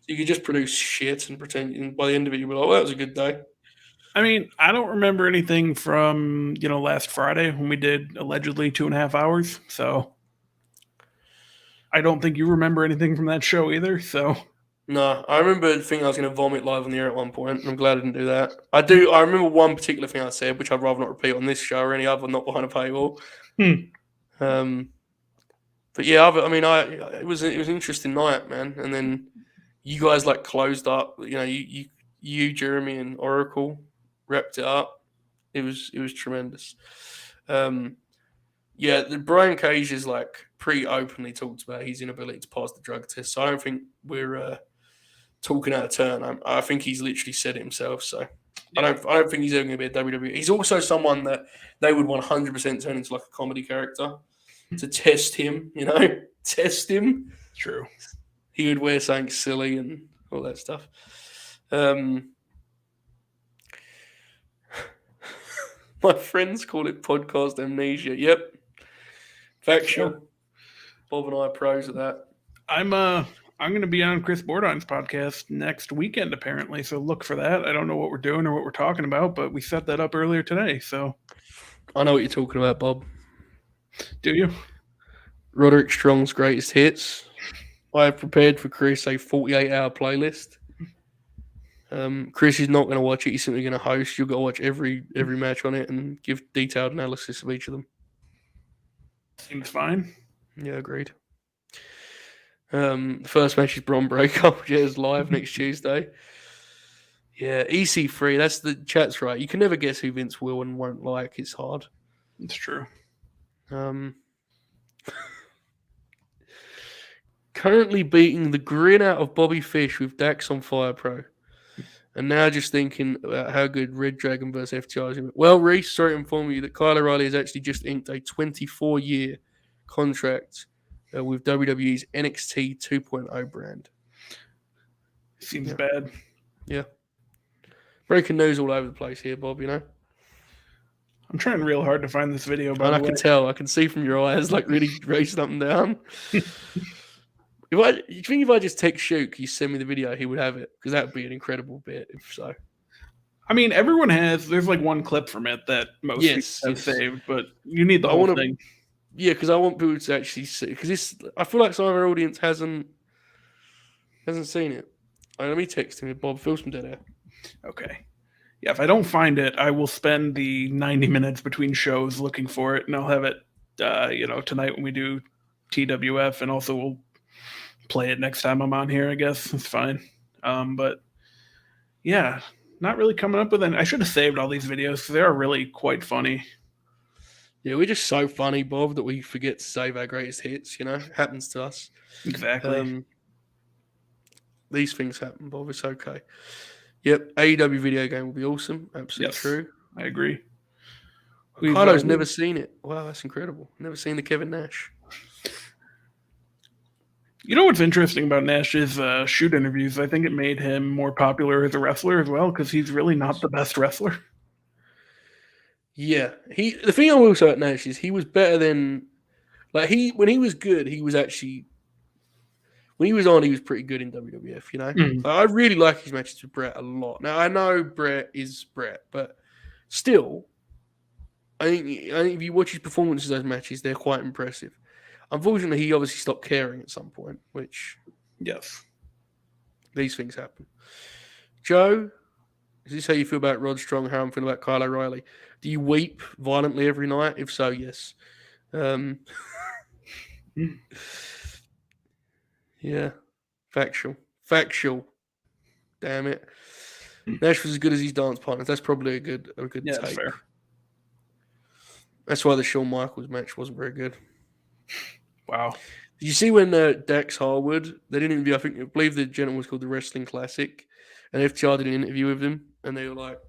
Speaker 1: You can just produce shit and pretend, and by the end of it, you'll be like, well, that was a good day.
Speaker 2: I mean, I don't remember anything from, last Friday when we did allegedly 2.5 hours. So I don't think you remember anything from that show either. So
Speaker 1: no, I remember thinking I was going to vomit live on the air at one point, and I'm glad I didn't do that. I remember one particular thing I said, which I'd rather not repeat on this show or any other, not behind a paywall. But yeah, it was an interesting night, man. And then you guys closed up. You, Jeremy, and Oracle wrapped it up. It was tremendous. Yeah, the Brian Cage is pretty openly talked about his inability to pass the drug test. So I don't think we're talking out of turn. I think he's literally said it himself. So yeah. I don't think he's ever going to be a WWE. He's also someone that they would 100% turn into a comedy character to test him. Test him.
Speaker 2: True.
Speaker 1: He would wear something silly and all that stuff. My friends call it podcast amnesia. Yep. Factual. Bob and I are pros at that.
Speaker 2: I'm going to be on Chris Bourdain's podcast next weekend, apparently. So look for that. I don't know what we're doing or what we're talking about, but we set that up earlier today. So
Speaker 1: I know what you're talking about, Bob.
Speaker 2: do you?
Speaker 1: Roderick Strong's greatest hits. I have prepared for Chris a 48-hour playlist. Chris is not going to watch it. He's simply going to host. You've got to watch every match on it and give detailed analysis of each of them.
Speaker 2: Seems fine.
Speaker 1: Yeah, agreed. The first match is Bron Breakker, which is live next Tuesday. Yeah, EC3. That's the chat's right. You can never guess who Vince will and won't like. It's hard.
Speaker 2: It's true.
Speaker 1: Currently beating the grin out of Bobby Fish with Dax on Fire Pro. And now just thinking about how good Red Dragon versus FTR is. Well, Reese, sorry to inform you that Kyle O'Reilly has actually just inked a 24-year contract with WWE's NXT 2.0 brand.
Speaker 2: Seems bad.
Speaker 1: Yeah. Breaking news all over the place here, Bob, you know?
Speaker 2: I'm trying real hard to find this video, by
Speaker 1: And
Speaker 2: the
Speaker 1: I
Speaker 2: way.
Speaker 1: can tell. I can see from your eyes, like, really racing up and down. You think if I just text Shook, he send me the video, he would have it? Because that would be an incredible bit, if so.
Speaker 2: I mean, everyone there's like one clip from it that most people have saved, but you need the whole thing.
Speaker 1: Yeah, because I want people to actually see, because I feel like some of our audience hasn't seen it. Let me text him. Bob, fill some dead air.
Speaker 2: Okay. Yeah, if I don't find it, I will spend the 90 minutes between shows looking for it, and I'll have it, tonight when we do TWF, and also we'll play it next time I'm on here, I guess. It's fine. But yeah, not really coming up with any. I should have saved all these videos because they are really quite funny.
Speaker 1: Yeah, we're just so funny, Bob, that we forget to save our greatest hits, you know? It happens to us.
Speaker 2: Exactly.
Speaker 1: These things happen, Bob. It's okay. Yep, AEW video game will be awesome. Absolutely true.
Speaker 2: I agree.
Speaker 1: Cardo's never seen it. Wow, that's incredible. Never seen the Kevin Nash.
Speaker 2: You know what's interesting about Nash's shoot interviews? I think it made him more popular as a wrestler as well, because he's really not the best wrestler.
Speaker 1: Yeah, the thing I will say about Nash is he was better than, like, when he was good, he was actually, when he was on, he was pretty good in WWF, you know?
Speaker 2: Mm.
Speaker 1: I really like his matches with Brett a lot. Now, I know Brett is Brett, but still, I think if you watch his performances in those matches, they're quite impressive. Unfortunately, he obviously stopped caring at some point, which,
Speaker 2: yes,
Speaker 1: these things happen. Joe, is this how you feel about Rod Strong? How I'm feeling about Kyle O'Reilly? Do you weep violently every night? If so, yes. Yeah, factual. Damn it. Nash was as good as his dance partners. That's probably a good take.
Speaker 2: That's fair.
Speaker 1: That's why the Shawn Michaels match wasn't very good.
Speaker 2: Wow.
Speaker 1: Did you see when Dax Harwood, they did an interview, I believe the gentleman was called the Wrestling Classic, and FTR did an interview with him, and they were like,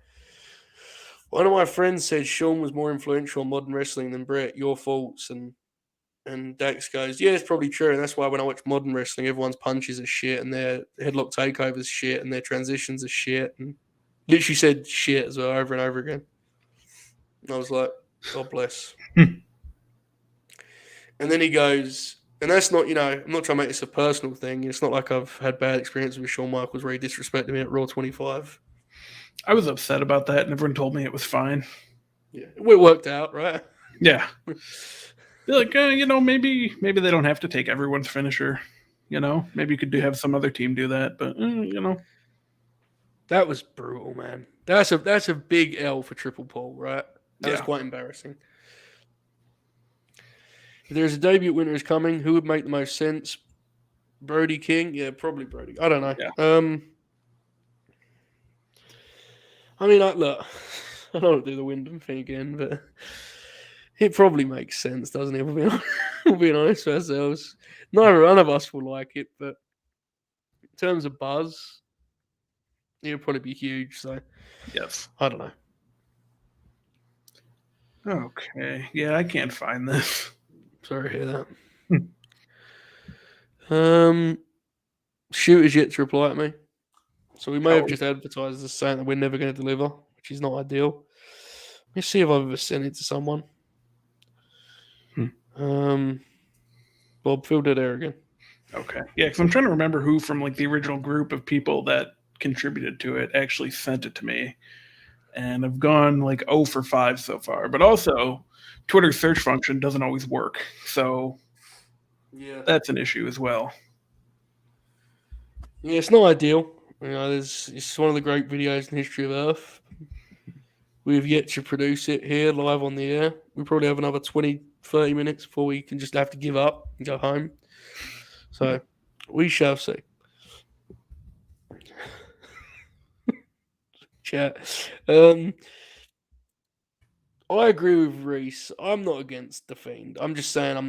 Speaker 1: one of my friends said Shawn was more influential on modern wrestling than Brett. Your thoughts? And Dax goes, yeah, it's probably true, and that's why when I watch modern wrestling, everyone's punches are shit, and their headlock takeovers shit, and their transitions are shit, and literally said shit as well over and over again. And I was like, God bless. And then he goes, and that's not, I'm not trying to make this a personal thing. It's not like I've had bad experiences with Shawn Michaels where he disrespected me at Raw 25. I
Speaker 2: was upset about that, and everyone told me it was fine.
Speaker 1: Yeah, it worked out, right?
Speaker 2: Yeah. They're like, maybe they don't have to take everyone's finisher. Maybe you could have some other team do that, but
Speaker 1: that was brutal, man. That's a big L for Triple Paul, right? That was quite embarrassing. If there's a debut winner is coming, who would make the most sense? Brody King? Yeah, probably Brody. I don't know.
Speaker 2: Yeah.
Speaker 1: I mean, look, I don't want to do the Wyndham thing again, but it probably makes sense, doesn't it? We're being honest with ourselves. None of us will like it, but in terms of buzz, it'll probably be huge. So,
Speaker 2: yes,
Speaker 1: I don't know.
Speaker 2: Okay, yeah, I can't find this.
Speaker 1: Sorry to hear that. Shoot is yet to reply to me, so we may have just advertised as saying that we're never going to deliver, which is not ideal. Let's see if I've ever sent it to someone. Bob, fill dead air again.
Speaker 2: Okay. Yeah, because I'm trying to remember who from like the original group of people that contributed to it actually sent it to me. And I've gone like 0 for 5 so far. But also, Twitter's search function doesn't always work. So
Speaker 1: Yeah.
Speaker 2: that's an issue as well.
Speaker 1: Yeah, it's not ideal. You know, it's one of the great videos in the history of Earth. We have yet to produce it here live on the air. We probably have another 20, 30 minutes before we can just have to give up and go home. So we shall see. Chat. I agree with Reese. I'm not against The Fiend. I'm just saying I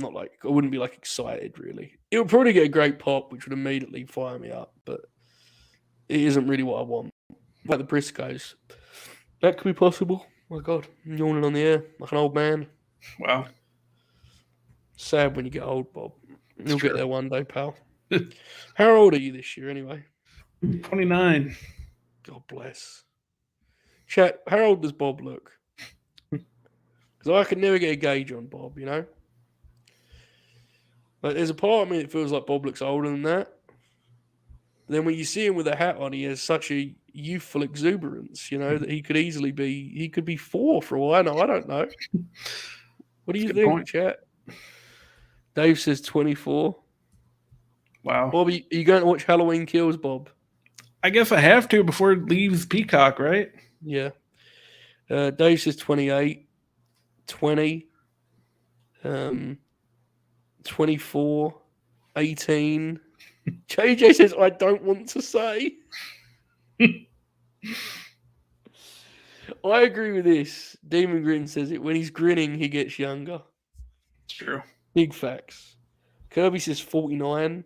Speaker 1: wouldn't be like excited really. It would probably get a great pop, which would immediately fire me up, but it isn't really what I want. Like the Briscoes. That could be possible. Oh my God, I'm yawning on the air like an old man.
Speaker 2: Wow.
Speaker 1: Sad when you get old, Bob. You'll
Speaker 2: true.
Speaker 1: get there one day, pal. How old are you this year anyway?
Speaker 2: 29.
Speaker 1: God bless. Chat, how old does Bob look? Because I can never get a gauge on Bob, you know? Like, there's a part of me that feels like Bob looks older than that. But then when you see him with a hat on, he has such a youthful exuberance, you know, that he could be 4 for all I know. I don't know. What do you think, chat? Dave says 24.
Speaker 2: Wow.
Speaker 1: Bob, are you going to watch Halloween Kills, Bob?
Speaker 2: I guess I have to before it leaves Peacock, right?
Speaker 1: Yeah. Dave says 28, 20, 24, 18. JJ says, I don't want to say. I agree with this. Demon Grin says it. When he's grinning, he gets younger.
Speaker 2: It's true.
Speaker 1: Big facts. Kirby says 49.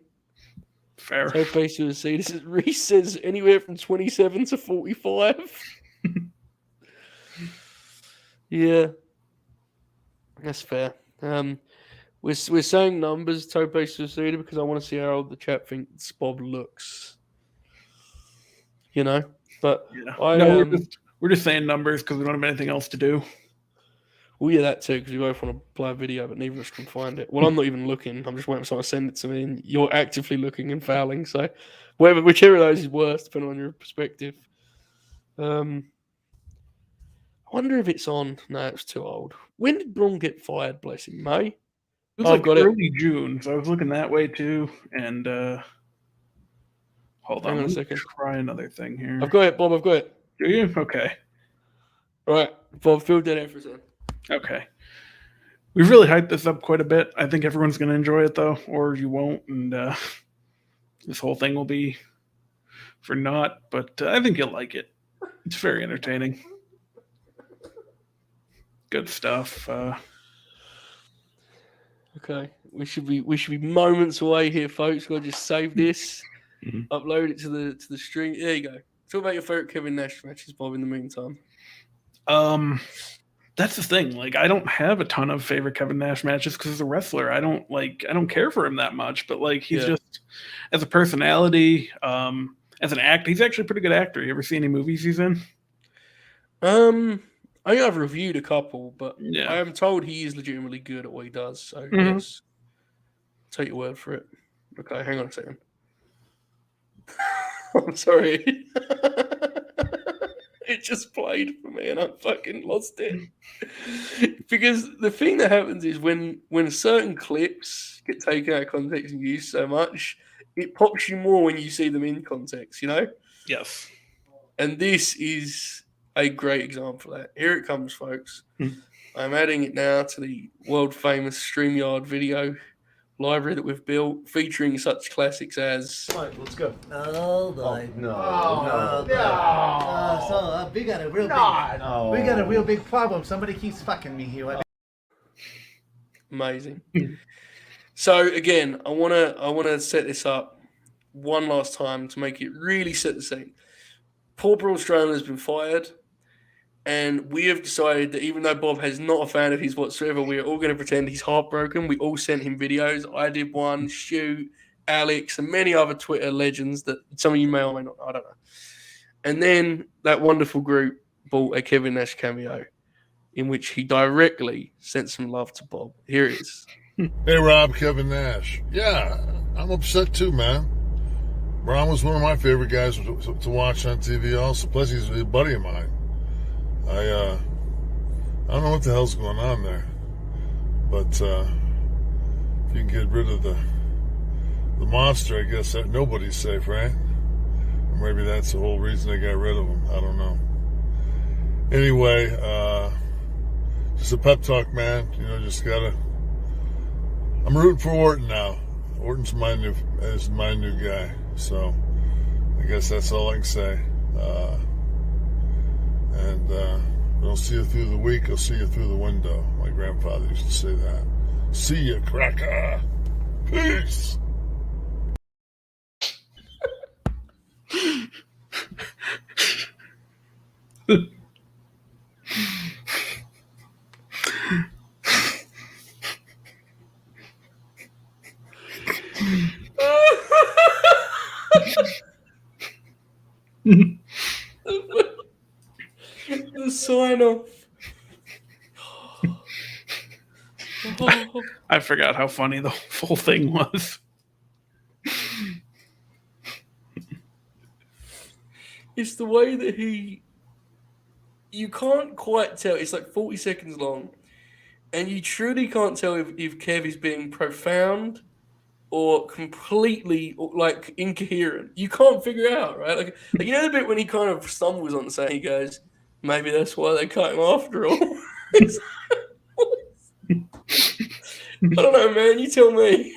Speaker 2: Fair.
Speaker 1: So basically, see, this is Reese says anywhere from 27 to 45. Yeah, that's fair. We're saying numbers, Tope Suicida, because I want to see how old the chat thinks Bob looks. You know, but
Speaker 2: Yeah.
Speaker 1: we're
Speaker 2: just saying numbers because we don't have anything else to do.
Speaker 1: Well, yeah, that too, because we both want to play a video, but neither of us can find it. Well, I'm not even looking. I'm just waiting for someone to send it to me, and you're actively looking and fouling. So, whichever of those is worse, depending on your perspective. I wonder if it's on. No, it's too old. When did Braun get fired? Bless him, May.
Speaker 2: It was like early June, so I was looking that way too. And hold on,
Speaker 1: Hang on a second.
Speaker 2: Try another thing here.
Speaker 1: I've got it, Bob. I've got it.
Speaker 2: Do you? Okay.
Speaker 1: All right, Bob. Fill dead air for a second.
Speaker 2: Okay. We've really hyped this up quite a bit. I think everyone's going to enjoy it, though, or you won't, and this whole thing will be for naught, but I think you'll like it. It's very entertaining. Good stuff.
Speaker 1: Okay, we should be moments away here, folks. We'll just save this, upload it to the stream. There you go. Talk about your favorite Kevin Nash matches, Bob. In the meantime,
Speaker 2: that's the thing. Like, I don't have a ton of favorite Kevin Nash matches because as a wrestler, I don't care for him that much. But like, he's just as a personality, as an actor, he's actually a pretty good actor. You ever see any movies he's in?
Speaker 1: I think I've reviewed a couple, but I am told he is legitimately good at what he does. So yes, take your word for it. Okay, hang on a second. I'm sorry. It just played for me and I fucking lost it. Because the thing that happens is when certain clips get taken out of context and used so much, it pops you more when you see them in context, you know?
Speaker 2: Yes.
Speaker 1: And this is a great example of that. Here it comes, folks. I'm adding it now to the world famous StreamYard video library that we've built, featuring such classics as.
Speaker 4: Right, let's go.
Speaker 5: Oh boy.
Speaker 4: No.
Speaker 5: So we got a real big problem. Somebody keeps fucking me here.
Speaker 1: Amazing. So again, I wanna set this up one last time to make it really set the scene. Paul Braun Strowman has been fired. And we have decided that even though Bob is not a fan of his whatsoever, we are all going to pretend he's heartbroken. We all sent him videos. I did one, Stu, Alex, and many other Twitter legends that some of you may or may not. I don't know. And then that wonderful group bought a Kevin Nash cameo in which he directly sent some love to Bob. Here it is.
Speaker 6: Hey, Rob, Kevin Nash. Yeah,
Speaker 4: I'm upset too, man. Braun was one of my favorite guys to watch on TV also. Plus, he's a buddy of mine. I don't know what the hell's going on there. But if you can get rid of the monster, I guess that nobody's safe, right? Or maybe that's the whole reason they got rid of him. I don't know. Anyway, just a pep talk, man. Just gotta... I'm rooting for Orton now. Orton's my new guy. So I guess that's all I can say. And I'll see you through the week. I'll see you through the window. My grandfather used to say that. See ya, cracker. Peace.
Speaker 1: The sign off. Oh.
Speaker 2: I forgot how funny the whole thing was.
Speaker 1: It's the way that you can't quite tell. It's like 40 seconds long, and you truly can't tell if Kev is being profound or completely like incoherent. You can't figure out, right? Like the bit when he kind of stumbles on saying, he goes, maybe that's why they cut him after all. I don't know, man. You tell me.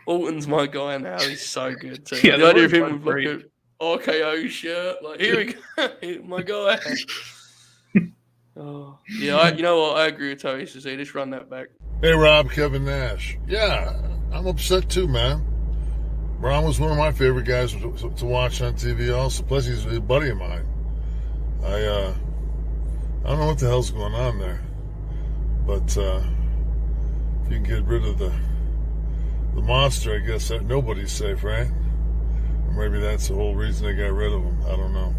Speaker 1: Orton's my guy now. He's so good too.
Speaker 2: Yeah,
Speaker 1: the idea of him with
Speaker 2: great.
Speaker 1: like a RKO shirt, like here we go, my guy. Oh yeah, you know what? I agree with Tony. So just run that back.
Speaker 4: Hey, Rob, Kevin Nash. Yeah, I'm upset too, man. Braun was one of my favorite guys to watch on TV also. Plus, he's a buddy of mine. I don't know what the hell's going on there. But if you can get rid of the monster, I guess that nobody's safe, right? Or maybe that's the whole reason they got rid of him. I don't know.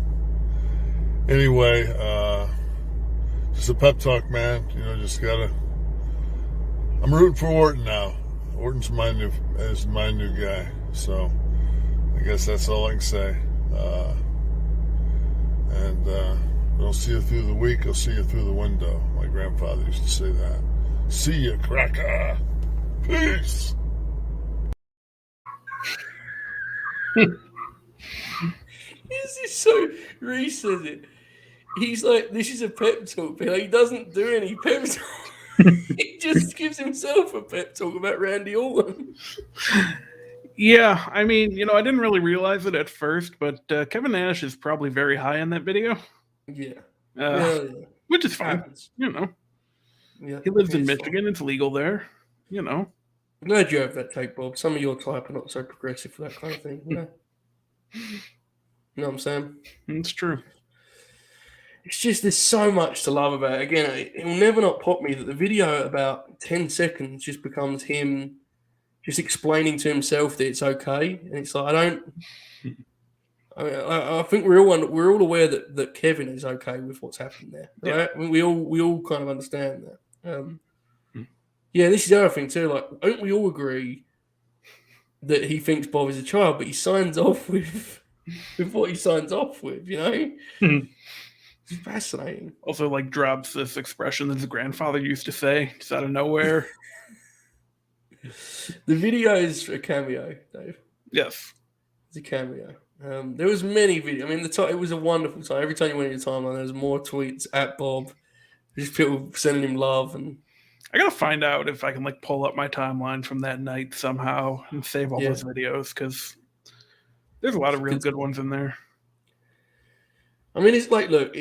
Speaker 4: Anyway, just a pep talk, man. Just gotta... I'm rooting for Orton now. Orton's my new guy. So I guess that's all I can say. And I'll see you through the week. I'll see you through the window. My grandfather used to say that. See ya, cracker. Peace.
Speaker 1: This is so... Reese says it. He's like, this is a pep talk, but he doesn't do any pep talk. He just gives himself a pep talk about Randy Orton.
Speaker 2: Yeah, I mean, I didn't really realize it at first, but Kevin Nash is probably very high in that video.
Speaker 1: Yeah.
Speaker 2: Which is fine.
Speaker 1: Happens.
Speaker 2: Yeah,
Speaker 1: he
Speaker 2: lives in Michigan. Fine. It's legal there.
Speaker 1: I'm glad you have that take, Bob. Some of your type are not so progressive for that kind of thing. You know what I'm saying?
Speaker 2: It's true.
Speaker 1: It's just there's so much to love about it. Again, it will never not pop me that the video about 10 seconds just becomes him just explaining to himself that it's okay. And it's like, I think we're all aware that Kevin is okay with what's happened there, right? Yeah. We all kind of understand that. Yeah, this is the other thing too. Like, don't we all agree that he thinks Bob is a child, but he signs off with what he signs off with? It's fascinating.
Speaker 2: Also, like, drops this expression that his grandfather used to say just out of nowhere.
Speaker 1: The video is a cameo, Dave.
Speaker 2: Yes,
Speaker 1: it's a cameo. There was many videos. I mean, it was a wonderful time. Every time you went in your timeline, there was more tweets at Bob. Just people sending him love, and
Speaker 2: I gotta find out if I can pull up my timeline from that night somehow and save all those videos, because there's a lot of really good ones in there.
Speaker 1: I mean, it's like, look,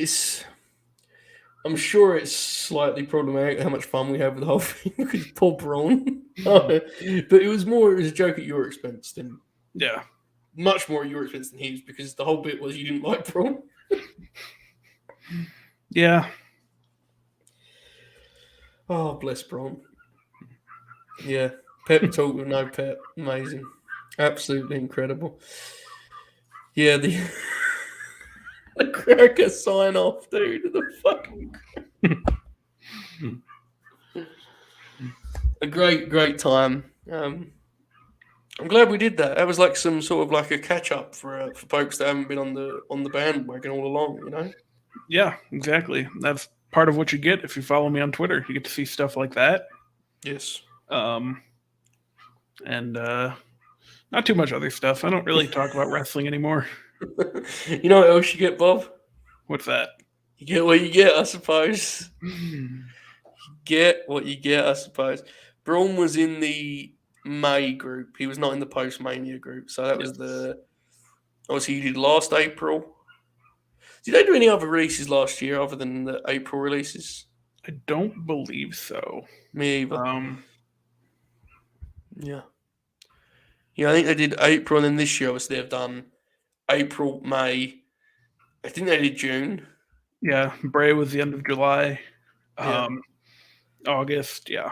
Speaker 1: I'm sure it's slightly problematic how much fun we have with the whole thing because poor Braun. But it was a joke at your expense than much more at your expense than his, because the whole bit was you didn't like Braun.
Speaker 2: Yeah.
Speaker 1: Oh, bless Braun. Yeah, pep talk with no pep, amazing, absolutely incredible. Yeah, the cracker sign off, dude. The fucking a great time. I'm glad we did that. That was like some sort of like a catch up for folks that haven't been on the bandwagon all along. You know.
Speaker 2: Yeah, exactly. That's part of what you get if you follow me on Twitter. You get to see stuff like that.
Speaker 1: Yes.
Speaker 2: And not too much other stuff. I don't really talk about wrestling anymore.
Speaker 1: You know what else you get, Bob?
Speaker 2: What's that?
Speaker 1: You get what you get, I suppose. You get what you get, I suppose. Braun was in the May group. He was not in the post-Mania group. So that was obviously he did last April. Did they do any other releases last year other than the April releases?
Speaker 2: I don't believe so.
Speaker 1: Me either.
Speaker 2: Yeah.
Speaker 1: Yeah, I think they did April, and then this year, obviously, they've done April, May. I think they did June.
Speaker 2: Yeah, Bray was the end of July.
Speaker 1: Yeah.
Speaker 2: August, yeah.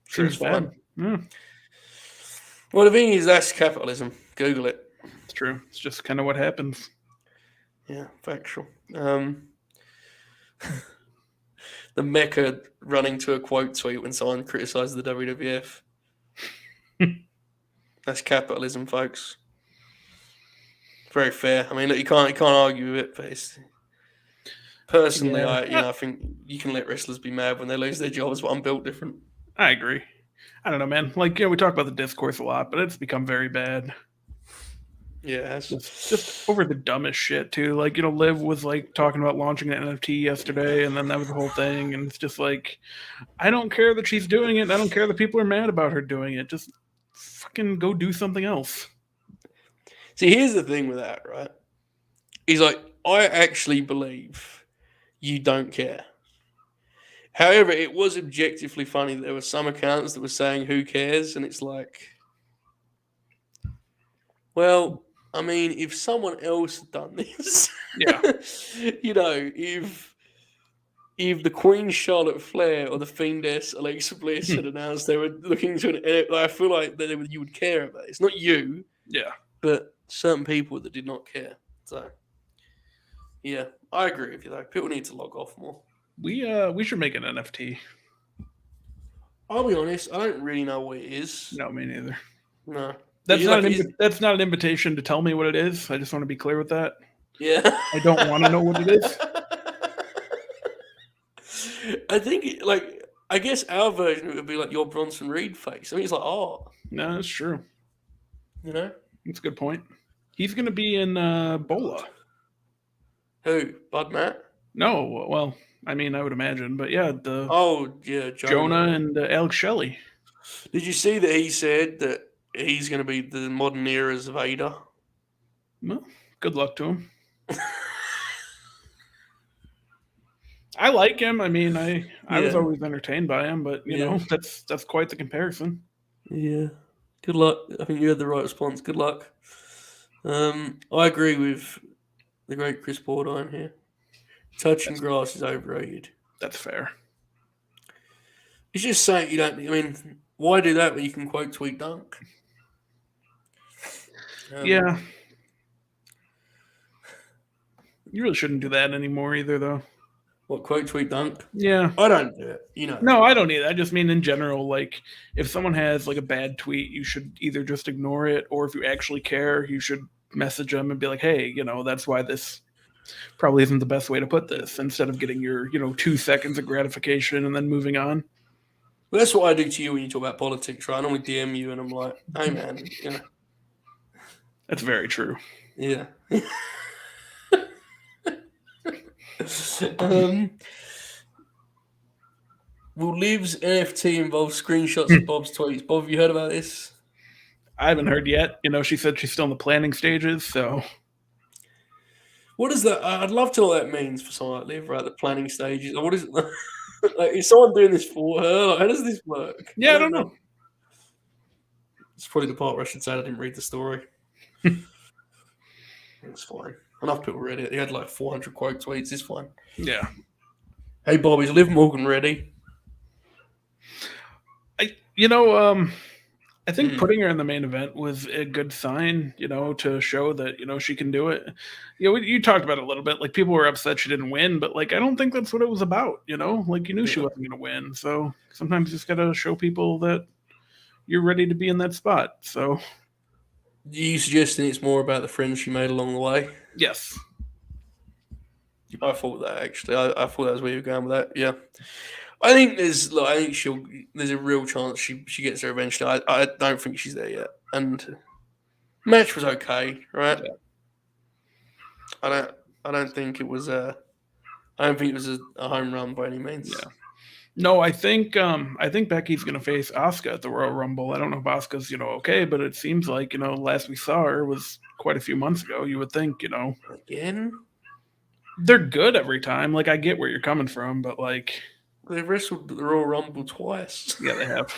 Speaker 1: Sure,
Speaker 2: Seems bad. Yeah,
Speaker 1: well, the thing is, that's capitalism. Google it.
Speaker 2: it's true. It's just kind of what happens.
Speaker 1: Yeah, factual. The Mecca running to a quote tweet when someone criticizes the WWF. That's capitalism, folks. Very fair. I mean, look, you can't argue with it, but it's, personally, I think you can let wrestlers be mad when they lose their jobs, but I'm built different.
Speaker 2: I agree. I don't know, man. Like, we talk about the discourse a lot, but it's become very bad.
Speaker 1: Yeah,
Speaker 2: it's just over the dumbest shit too. Like, Liv was like talking about launching an NFT yesterday, and then that was the whole thing. And it's just like, I don't care that she's doing it. I don't care that people are mad about her doing it. Just fucking go do something else.
Speaker 1: See, here's the thing with that, right? He's like, I actually believe you don't care. However, it was objectively funny. There were some accounts that were saying, who cares? And it's like, well, I mean, if someone else had done this,
Speaker 2: yeah,
Speaker 1: if the Queen Charlotte Flair or the Fiendess Alexa Bliss had announced they were looking to I feel like that you would care about it. It's not you,
Speaker 2: yeah,
Speaker 1: but certain people that did not care. So, yeah, I agree with you though. People need to log off more.
Speaker 2: We should make an NFT.
Speaker 1: I'll be honest, I don't really know what it is.
Speaker 2: No, me neither.
Speaker 1: No.
Speaker 2: That's not an invitation to tell me what it is. I just want to be clear with that.
Speaker 1: Yeah.
Speaker 2: I don't want to know what it is.
Speaker 1: I think, I guess our version of it would be like your Bronson Reed face. I mean, it's like art.
Speaker 2: No, that's true.
Speaker 1: That's
Speaker 2: a good point. He's going to be in Bola.
Speaker 1: Who? Bud Matt?
Speaker 2: No, well, I mean, I would imagine, but yeah,
Speaker 1: Jonah
Speaker 2: and Alex Shelley.
Speaker 1: Did you see that he said that he's going to be the modern era's Vader?
Speaker 2: Well, good luck to him. I like him. I mean, I was always entertained by him, but you know, that's quite the comparison.
Speaker 1: Yeah. Good luck. I think you had the right response. Good luck. I agree with the great Chris Bordine here. Touching grass is overrated.
Speaker 2: That's fair.
Speaker 1: It's just saying you don't. I mean, why do that when you can quote tweet dunk?
Speaker 2: Yeah. You really shouldn't do that anymore either, though.
Speaker 1: What, quote tweet dunk?
Speaker 2: Yeah.
Speaker 1: I don't do it.
Speaker 2: No, I don't either. I just mean in general, like, if someone has like a bad tweet, you should either just ignore it, or if you actually care, you should message them and be like, hey, that's why this probably isn't the best way to put this, instead of getting your 2 seconds of gratification and then moving on.
Speaker 1: Well, that's what I do to you when you talk about politics, right? I normally DM you and I'm like, hey man,
Speaker 2: That's very true.
Speaker 1: Yeah. Will Liv's NFT involve screenshots of Bob's tweets? Bob, have you heard about this?
Speaker 2: I haven't heard yet. She said she's still in the planning stages, so.
Speaker 1: What is that? I'd love to know what that means for someone like Liv, right? The planning stages. What is it? Like, is someone doing this for her? Like, how does this work?
Speaker 2: Yeah, I don't know.
Speaker 1: It's probably the part where I should say I didn't read the story. It's fine. Enough people read it. He had like 400 quote tweets. It's fine.
Speaker 2: Yeah.
Speaker 1: Hey, Bob, is Liv Morgan ready?
Speaker 2: I think putting her in the main event was a good sign, to show that, she can do it. You talked about it a little bit. Like, people were upset she didn't win, but like, I don't think that's what it was about, Like, you knew she wasn't going to win. So sometimes you just got to show people that you're ready to be in that spot. So,
Speaker 1: Are you suggesting it's more about the friends she made along the way?
Speaker 2: yes.
Speaker 1: I thought that actually. I thought that was where you were going with that. Yeah. I think there's a real chance she gets there eventually. I don't think she's there yet. And match was okay, right?
Speaker 2: Yeah.
Speaker 1: I don't think it was a home run by any means.
Speaker 2: Yeah. No, I think Becky's gonna face Asuka at the Royal Rumble. I don't know if Asuka's, okay, but it seems like, last we saw her was quite a few months ago. You would think,
Speaker 1: Again?
Speaker 2: they're good every time. Like, I get where you're coming from, but like,
Speaker 1: They've wrestled the Royal Rumble twice.
Speaker 2: yeah, they have.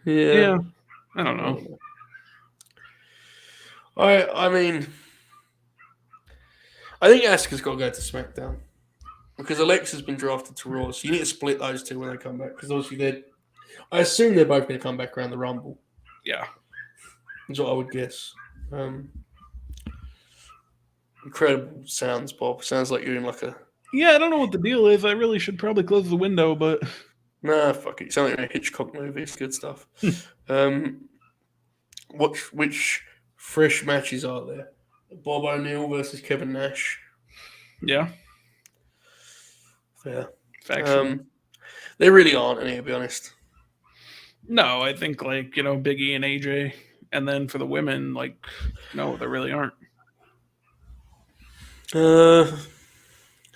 Speaker 1: Yeah.
Speaker 2: I don't know.
Speaker 1: I mean, I think Asuka's got to go to SmackDown because Alexa's been drafted to Raw, so you need to split those two when they come back because obviously I assume they're both going to come back around the Rumble.
Speaker 2: Yeah.
Speaker 1: Is what I would guess. Incredible sounds, Bob. Sounds like you're in like a...
Speaker 2: Yeah, I don't know what the deal is. I really should probably close the window, but...
Speaker 1: Nah, fuck it. It sounds like a Hitchcock movie. It's good stuff. Which fresh matches are there? Bob O'Neill versus Kevin Nash.
Speaker 2: Yeah.
Speaker 1: Fair.
Speaker 2: Factual.
Speaker 1: They really aren't any, to be honest.
Speaker 2: No, I think Big E and AJ. And then for the women, no, there really aren't.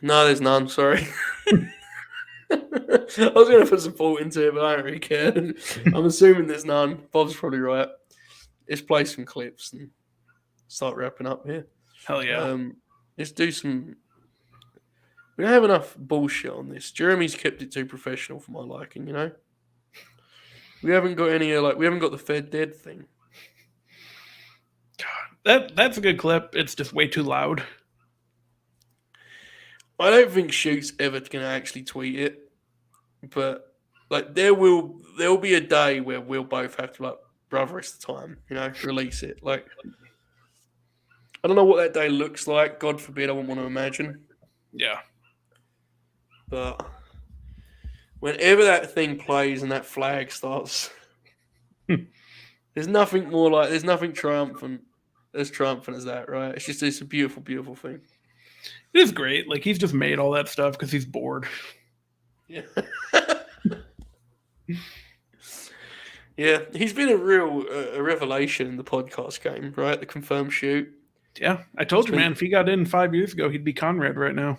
Speaker 1: No, there's none. Sorry. I was going to put some thought into it, but I don't really care. I'm assuming there's none. Bob's probably right. Let's play some clips and start wrapping up here.
Speaker 2: Hell yeah.
Speaker 1: Let's do some... We don't have enough bullshit on this. Jeremy's kept it too professional for my liking, We haven't got any, we haven't got the Fed Dead thing.
Speaker 2: God, that's a good clip. It's just way too loud.
Speaker 1: I don't think Shoot's ever going to actually tweet it, but there'll be a day where we'll both have to brother, it's the time, release it. I don't know what that day looks like. God forbid, I wouldn't want to imagine.
Speaker 2: Yeah.
Speaker 1: But whenever that thing plays and that flag starts, there's nothing triumphant as that, right? It's a beautiful, beautiful thing.
Speaker 2: It is great. He's just made all that stuff because he's bored.
Speaker 1: Yeah. Yeah, he's been a real revelation in the podcast game, right? The confirmed shoot.
Speaker 2: Yeah, I told you, man, if he got in 5 years ago, he'd be Conrad right now.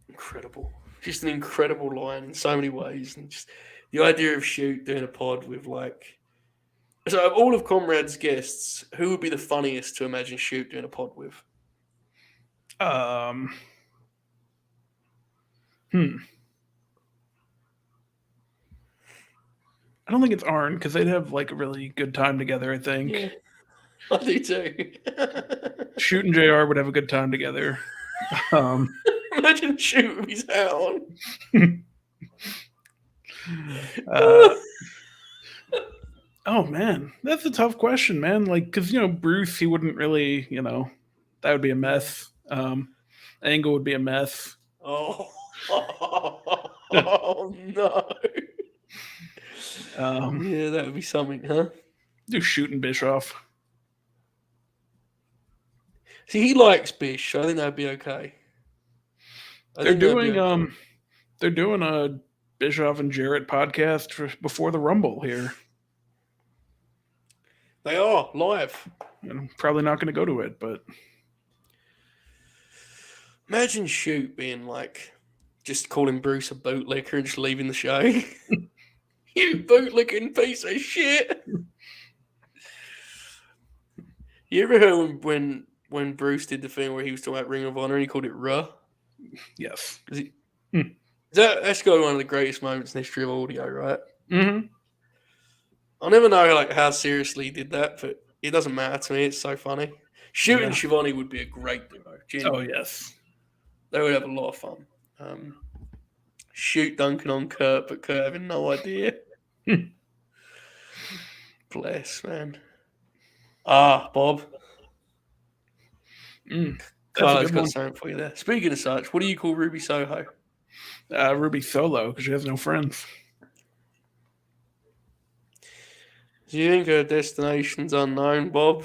Speaker 1: Incredible. Just an incredible line in so many ways. And just the idea of Shoot doing a pod with So of all of Conrad's guests, who would be the funniest to imagine Shoot doing a pod with?
Speaker 2: I don't think it's Arn because they'd have a really good time together, I think.
Speaker 1: Yeah, I do too.
Speaker 2: Shoot and JR would have a good time together.
Speaker 1: Imagine Shoot with his hat on.
Speaker 2: Oh man, that's a tough question, man. Because Bruce, he wouldn't really, that would be a mess. Angle would be a mess.
Speaker 1: Oh no. Yeah, that would be something, huh?
Speaker 2: Do shooting Bischoff.
Speaker 1: See, he likes Bish, so I think that'd be okay.
Speaker 2: They're doing a Bischoff and Jarrett podcast before the Rumble here.
Speaker 1: They are live.
Speaker 2: I'm probably not going to go to it, but
Speaker 1: imagine Shoot being just calling Bruce a bootlicker and just leaving the show. You bootlicking piece of shit. You ever heard when Bruce did the thing where he was talking about Ring of Honor and he called it Ruh?
Speaker 2: yes.
Speaker 1: That's got one of the greatest moments in the history of audio, right?
Speaker 2: Mm-hmm.
Speaker 1: I'll never know how seriously he did that, but it doesn't matter to me. It's so funny. Shoot and Shivani would be a great duo. Genuinely.
Speaker 2: Oh, yes.
Speaker 1: They would have a lot of fun. Shoot dunking on Kurt, but Kurt having no idea. Bless, man. Bob. Carlo's got something for you there. Speaking of such, what do you call Ruby Soho?
Speaker 2: Ruby Solo, because she has no friends.
Speaker 1: Do you think her destination's unknown, Bob?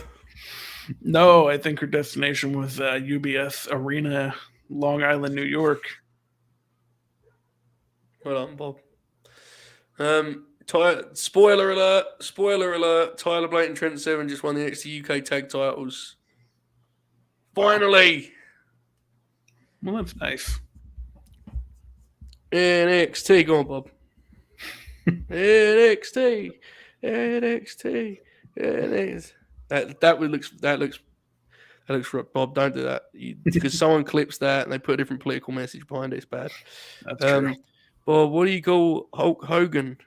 Speaker 2: No, I think her destination was UBS Arena, Long Island, New York.
Speaker 1: Well done, Bob. Spoiler alert, Tyler Bate and Trent Seven just won the NXT UK tag titles. Finally!
Speaker 2: Well, that's nice.
Speaker 1: NXT, go on, Bob. NXT. That looks right, Bob. Don't do that because someone clips that and they put a different political message behind it. It's bad.
Speaker 2: That's true.
Speaker 1: Bob, what do you call Hulk Hogan?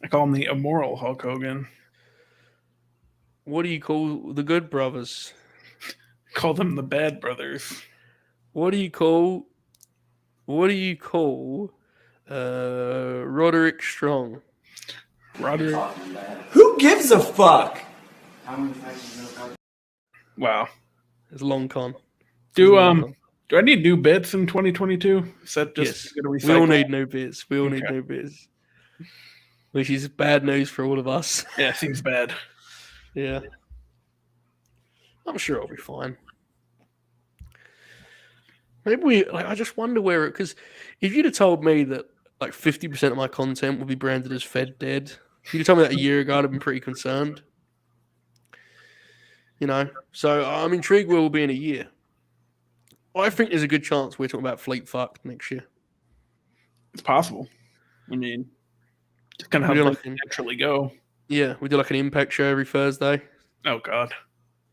Speaker 2: I call him the immoral Hulk Hogan.
Speaker 1: What do you call the Good Brothers?
Speaker 2: I call them the Bad Brothers.
Speaker 1: What do you call Roderick Strong?
Speaker 2: Roderick.
Speaker 3: Who gives a fuck?
Speaker 2: Wow.
Speaker 1: It's a long con.
Speaker 2: Do I need new bits in 2022? Is that just going to recycle?
Speaker 1: We all need new bits. New bits. Which is bad news for all of us.
Speaker 2: Yeah, seems bad.
Speaker 1: Yeah. I'm sure it'll be fine. Maybe I just wonder where it, because if you'd have told me that like 50% of my content would be branded as Fed Dead, if you'd have told me that a year ago, I'd have been pretty concerned. So I'm intrigued where we'll be in a year. I think there's a good chance we're talking about Fleet Fuck next year.
Speaker 2: It's possible. I mean, just kind of how things naturally go.
Speaker 1: Yeah, we do like an Impact show every Thursday.
Speaker 2: Oh, God.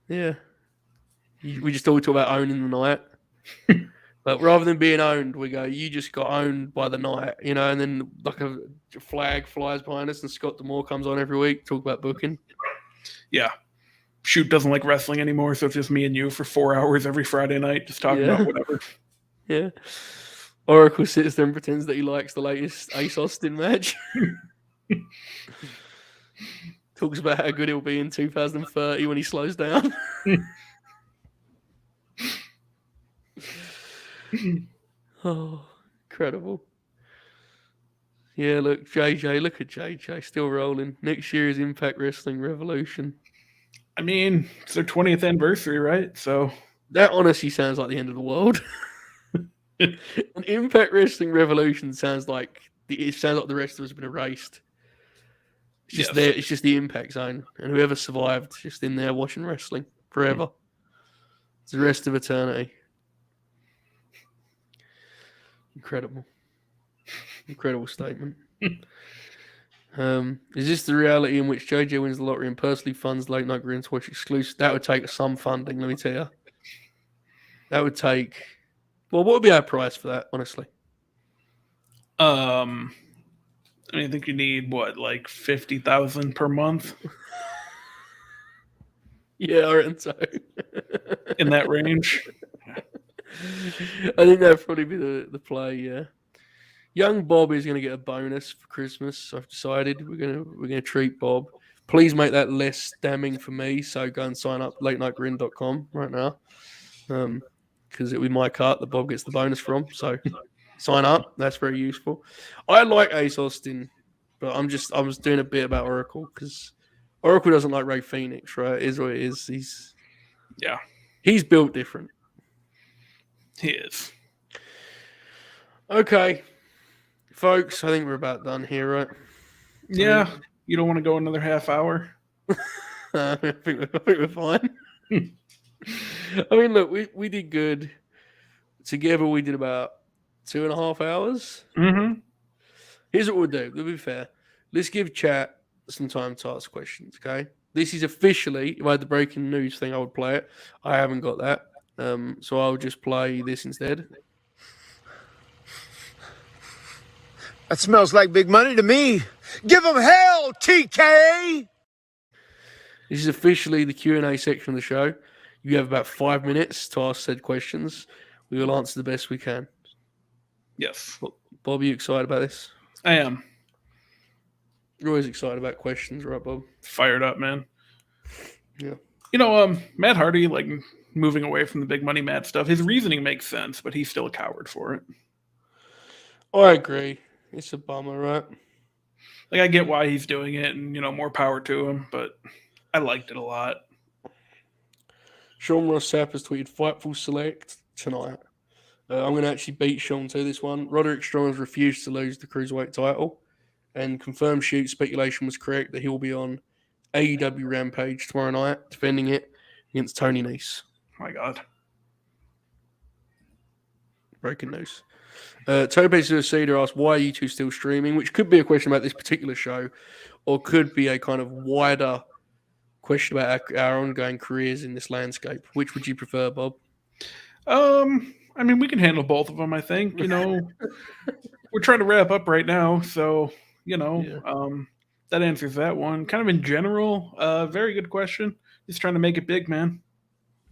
Speaker 1: Yeah. We just all talk about owning the night. But rather than being owned, we go, you just got owned by the night, and then like a flag flies behind us and Scott D'Amore comes on every week, talk about booking.
Speaker 2: Yeah. Shoot doesn't like wrestling anymore, so it's just me and you for 4 hours every Friday night just talking about whatever.
Speaker 1: Yeah. Oracle sits there and pretends that he likes the latest Ace Austin match. Talks about how good he'll be in 2030 when he slows down. Oh, incredible. Yeah, look at JJ, still rolling. Next year is Impact Wrestling Revolution.
Speaker 2: I mean, it's their 20th anniversary, right? So
Speaker 1: that honestly sounds like the end of the world. An Impact Wrestling Revolution sounds like the rest of us have been erased. It's just there. It's just the Impact Zone, and whoever survived, just in there watching wrestling forever. It's the rest of eternity. Incredible statement. Is this the reality in which JJ wins the lottery and personally funds late night Green to watch exclusive? That would take some funding, let me tell you. That would take. Well, what would be our price for that, honestly?
Speaker 2: I think you need like 50,000 per month.
Speaker 1: Yeah, I reckon so.
Speaker 2: In that range.
Speaker 1: I think that'd probably be the play. Yeah. Young Bob is going to get a bonus for Christmas. I've decided we're gonna treat Bob. Please make that less damning for me. So go and sign up latenightgrin.com right now, because it'll be my cut that Bob gets the bonus from. So sign up. That's very useful. I like Ace Austin, but I was doing a bit about Oracle because Oracle doesn't like Ray Phoenix, right? It is what it is. He's built different.
Speaker 2: He is.
Speaker 1: Okay. Folks, I think we're about done here, right?
Speaker 2: Yeah. You don't want to go another half hour?
Speaker 1: I think we're fine. I mean, look, we did good. Together, we did about 2.5 hours.
Speaker 2: Mm-hmm.
Speaker 1: Here's what we'll do. We'll be fair. Let's give chat some time to ask questions, okay? This is officially, if I had the breaking news thing, I would play it. I haven't got that. So I'll just play this instead.
Speaker 6: That smells like big money to me. Give them hell, TK!
Speaker 1: This is officially the Q&A section of the show. You have about 5 minutes to ask said questions. We will answer the best we can.
Speaker 2: Yes.
Speaker 1: Bob, are you excited about this?
Speaker 2: I am.
Speaker 1: You're always excited about questions, right, Bob?
Speaker 2: Fired up, man.
Speaker 1: Yeah.
Speaker 2: Matt Hardy, like, moving away from the big money Matt stuff, his reasoning makes sense, but he's still a coward for it.
Speaker 1: I agree. It's a bummer, right?
Speaker 2: Like, I get why he's doing it, and more power to him. But I liked it a lot.
Speaker 1: Sean Ross Sapp has tweeted Fightful Select tonight. I'm going to actually beat Sean to this one. Roderick Strong has refused to lose the Cruiserweight title, and confirmed shoot speculation was correct that he will be on AEW Rampage tomorrow night, defending it against Tony Nese.
Speaker 2: Oh my God.
Speaker 1: Breaking news. Tope Suicida asked, why are you two still streaming? Which could be a question about this particular show, or could be a kind of wider question about our ongoing careers in this landscape. Which would you prefer, Bob?
Speaker 2: I mean, we can handle both of them, I think. We're trying to wrap up right now, so, that answers that one. Kind of in general, very good question. Just trying to make it big, man.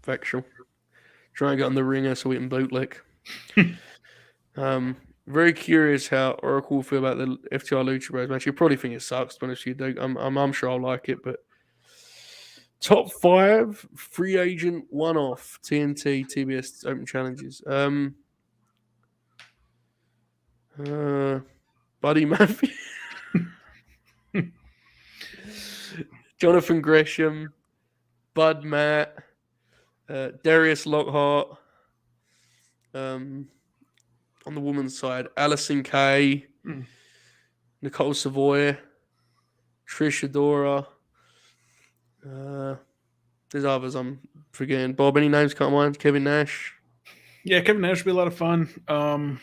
Speaker 1: Factual. Try and get on the ringer so we can bootlick. Very curious how Oracle will feel about the FTR Lucha Bros match. You probably think it sucks, to be honest with you, Duke. I'm sure I'll like it, but top 5 free agent one-off TNT TBS Open Challenges. Buddy Murphy, Jonathan Gresham, Bud Matt, Darius Lockhart. On the woman's side, Alison Kay, Nicole Savoy, Trish Adora. There's others I'm forgetting. Bob, any names come to mind? Kevin Nash.
Speaker 2: Yeah, Kevin Nash would be a lot of fun.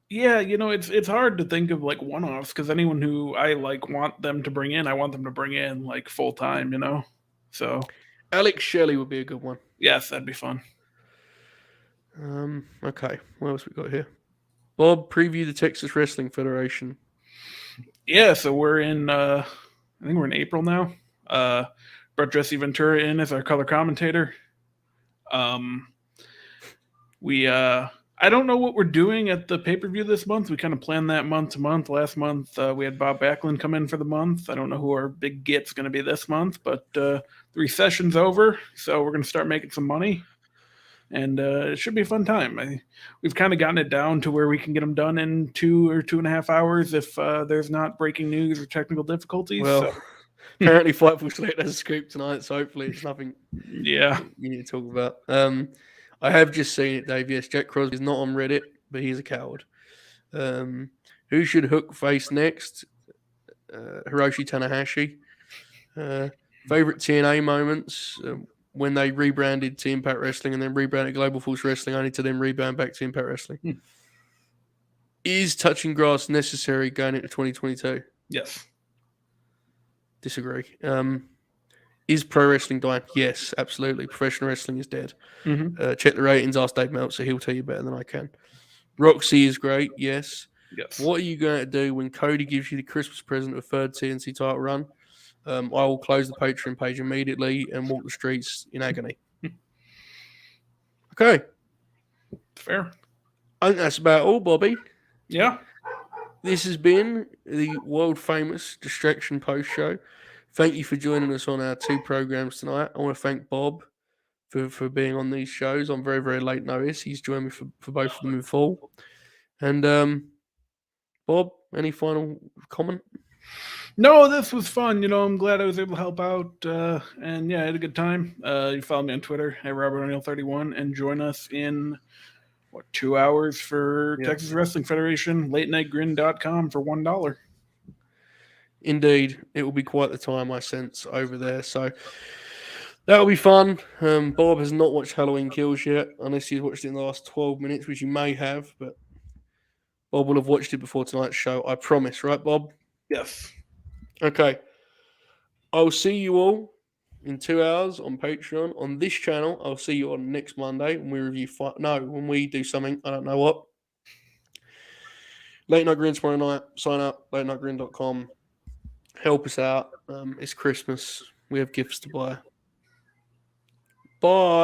Speaker 2: Yeah, it's hard to think of like one-offs because anyone who I want them to bring in, I want them to bring in like full time. So
Speaker 1: Alex Shelley would be a good one.
Speaker 2: Yes, that'd be fun.
Speaker 1: Okay, what else we got here? Bob, preview the Texas Wrestling Federation.
Speaker 2: Yeah, so we're in. I think we're in April now. Brought Jesse Ventura in as our color commentator. I don't know what we're doing at the pay-per-view this month. We kind of planned that month to month. Last month, we had Bob Backlund come in for the month. I don't know who our big get's going to be this month, but the recession's over, so we're going to start making some money. And it should be a fun time. We've kind of gotten it down to where we can get them done in 2 or 2.5 hours if there's not breaking news or technical difficulties.
Speaker 1: Well, apparently Fightful Select has a scoop tonight, so hopefully it's nothing you need to talk about. I have just seen it, Dave. Yes, Jack Crosby is not on Reddit, but he's a coward. Who should Hook face next? Hiroshi Tanahashi. Favorite TNA moments? When they rebranded to Impact Wrestling and then rebranded Global Force Wrestling only to then rebrand back to Impact Wrestling. Is touching grass necessary going into 2022?
Speaker 2: Yes.
Speaker 1: Disagree. Is pro wrestling dying? Yes, absolutely. Professional wrestling is dead.
Speaker 2: Mm-hmm.
Speaker 1: Check the ratings, ask Dave Meltzer, he'll tell you better than I can. Roxy is great, yes.
Speaker 2: Yes.
Speaker 1: What are you going to do when Cody gives you the Christmas present of third TNC title run? I will close the Patreon page immediately and walk the streets in agony. Okay.
Speaker 2: Fair.
Speaker 1: I think that's about all, Bobby.
Speaker 2: Yeah.
Speaker 1: This has been the world famous Distraction Post Show. Thank you for joining us on our 2 programs tonight. I want to thank Bob for being on these shows on very, very late notice. He's joined me for both of them in full. And Bob, any final comment?
Speaker 2: No, this was fun. I'm glad I was able to help out. And yeah, I had a good time. You follow me on Twitter at Robert O'Neill 31 and join us in 2 hours for Texas Wrestling Federation, latenightgrin.com for $1.
Speaker 1: Indeed, it will be quite the time, I sense, over there. So that'll be fun. Bob has not watched Halloween Kills yet, unless he's watched it in the last 12 minutes, which he may have, but Bob will have watched it before tonight's show, I promise. Right, Bob?
Speaker 2: Yes.
Speaker 1: Okay. I'll see you all in 2 hours on Patreon. On this channel, I'll see you on next Monday when we review when we do something. I don't know what. Late Night Grin tomorrow night. Sign up, latenightgrin.com. Help us out. It's Christmas. We have gifts to buy. Bye.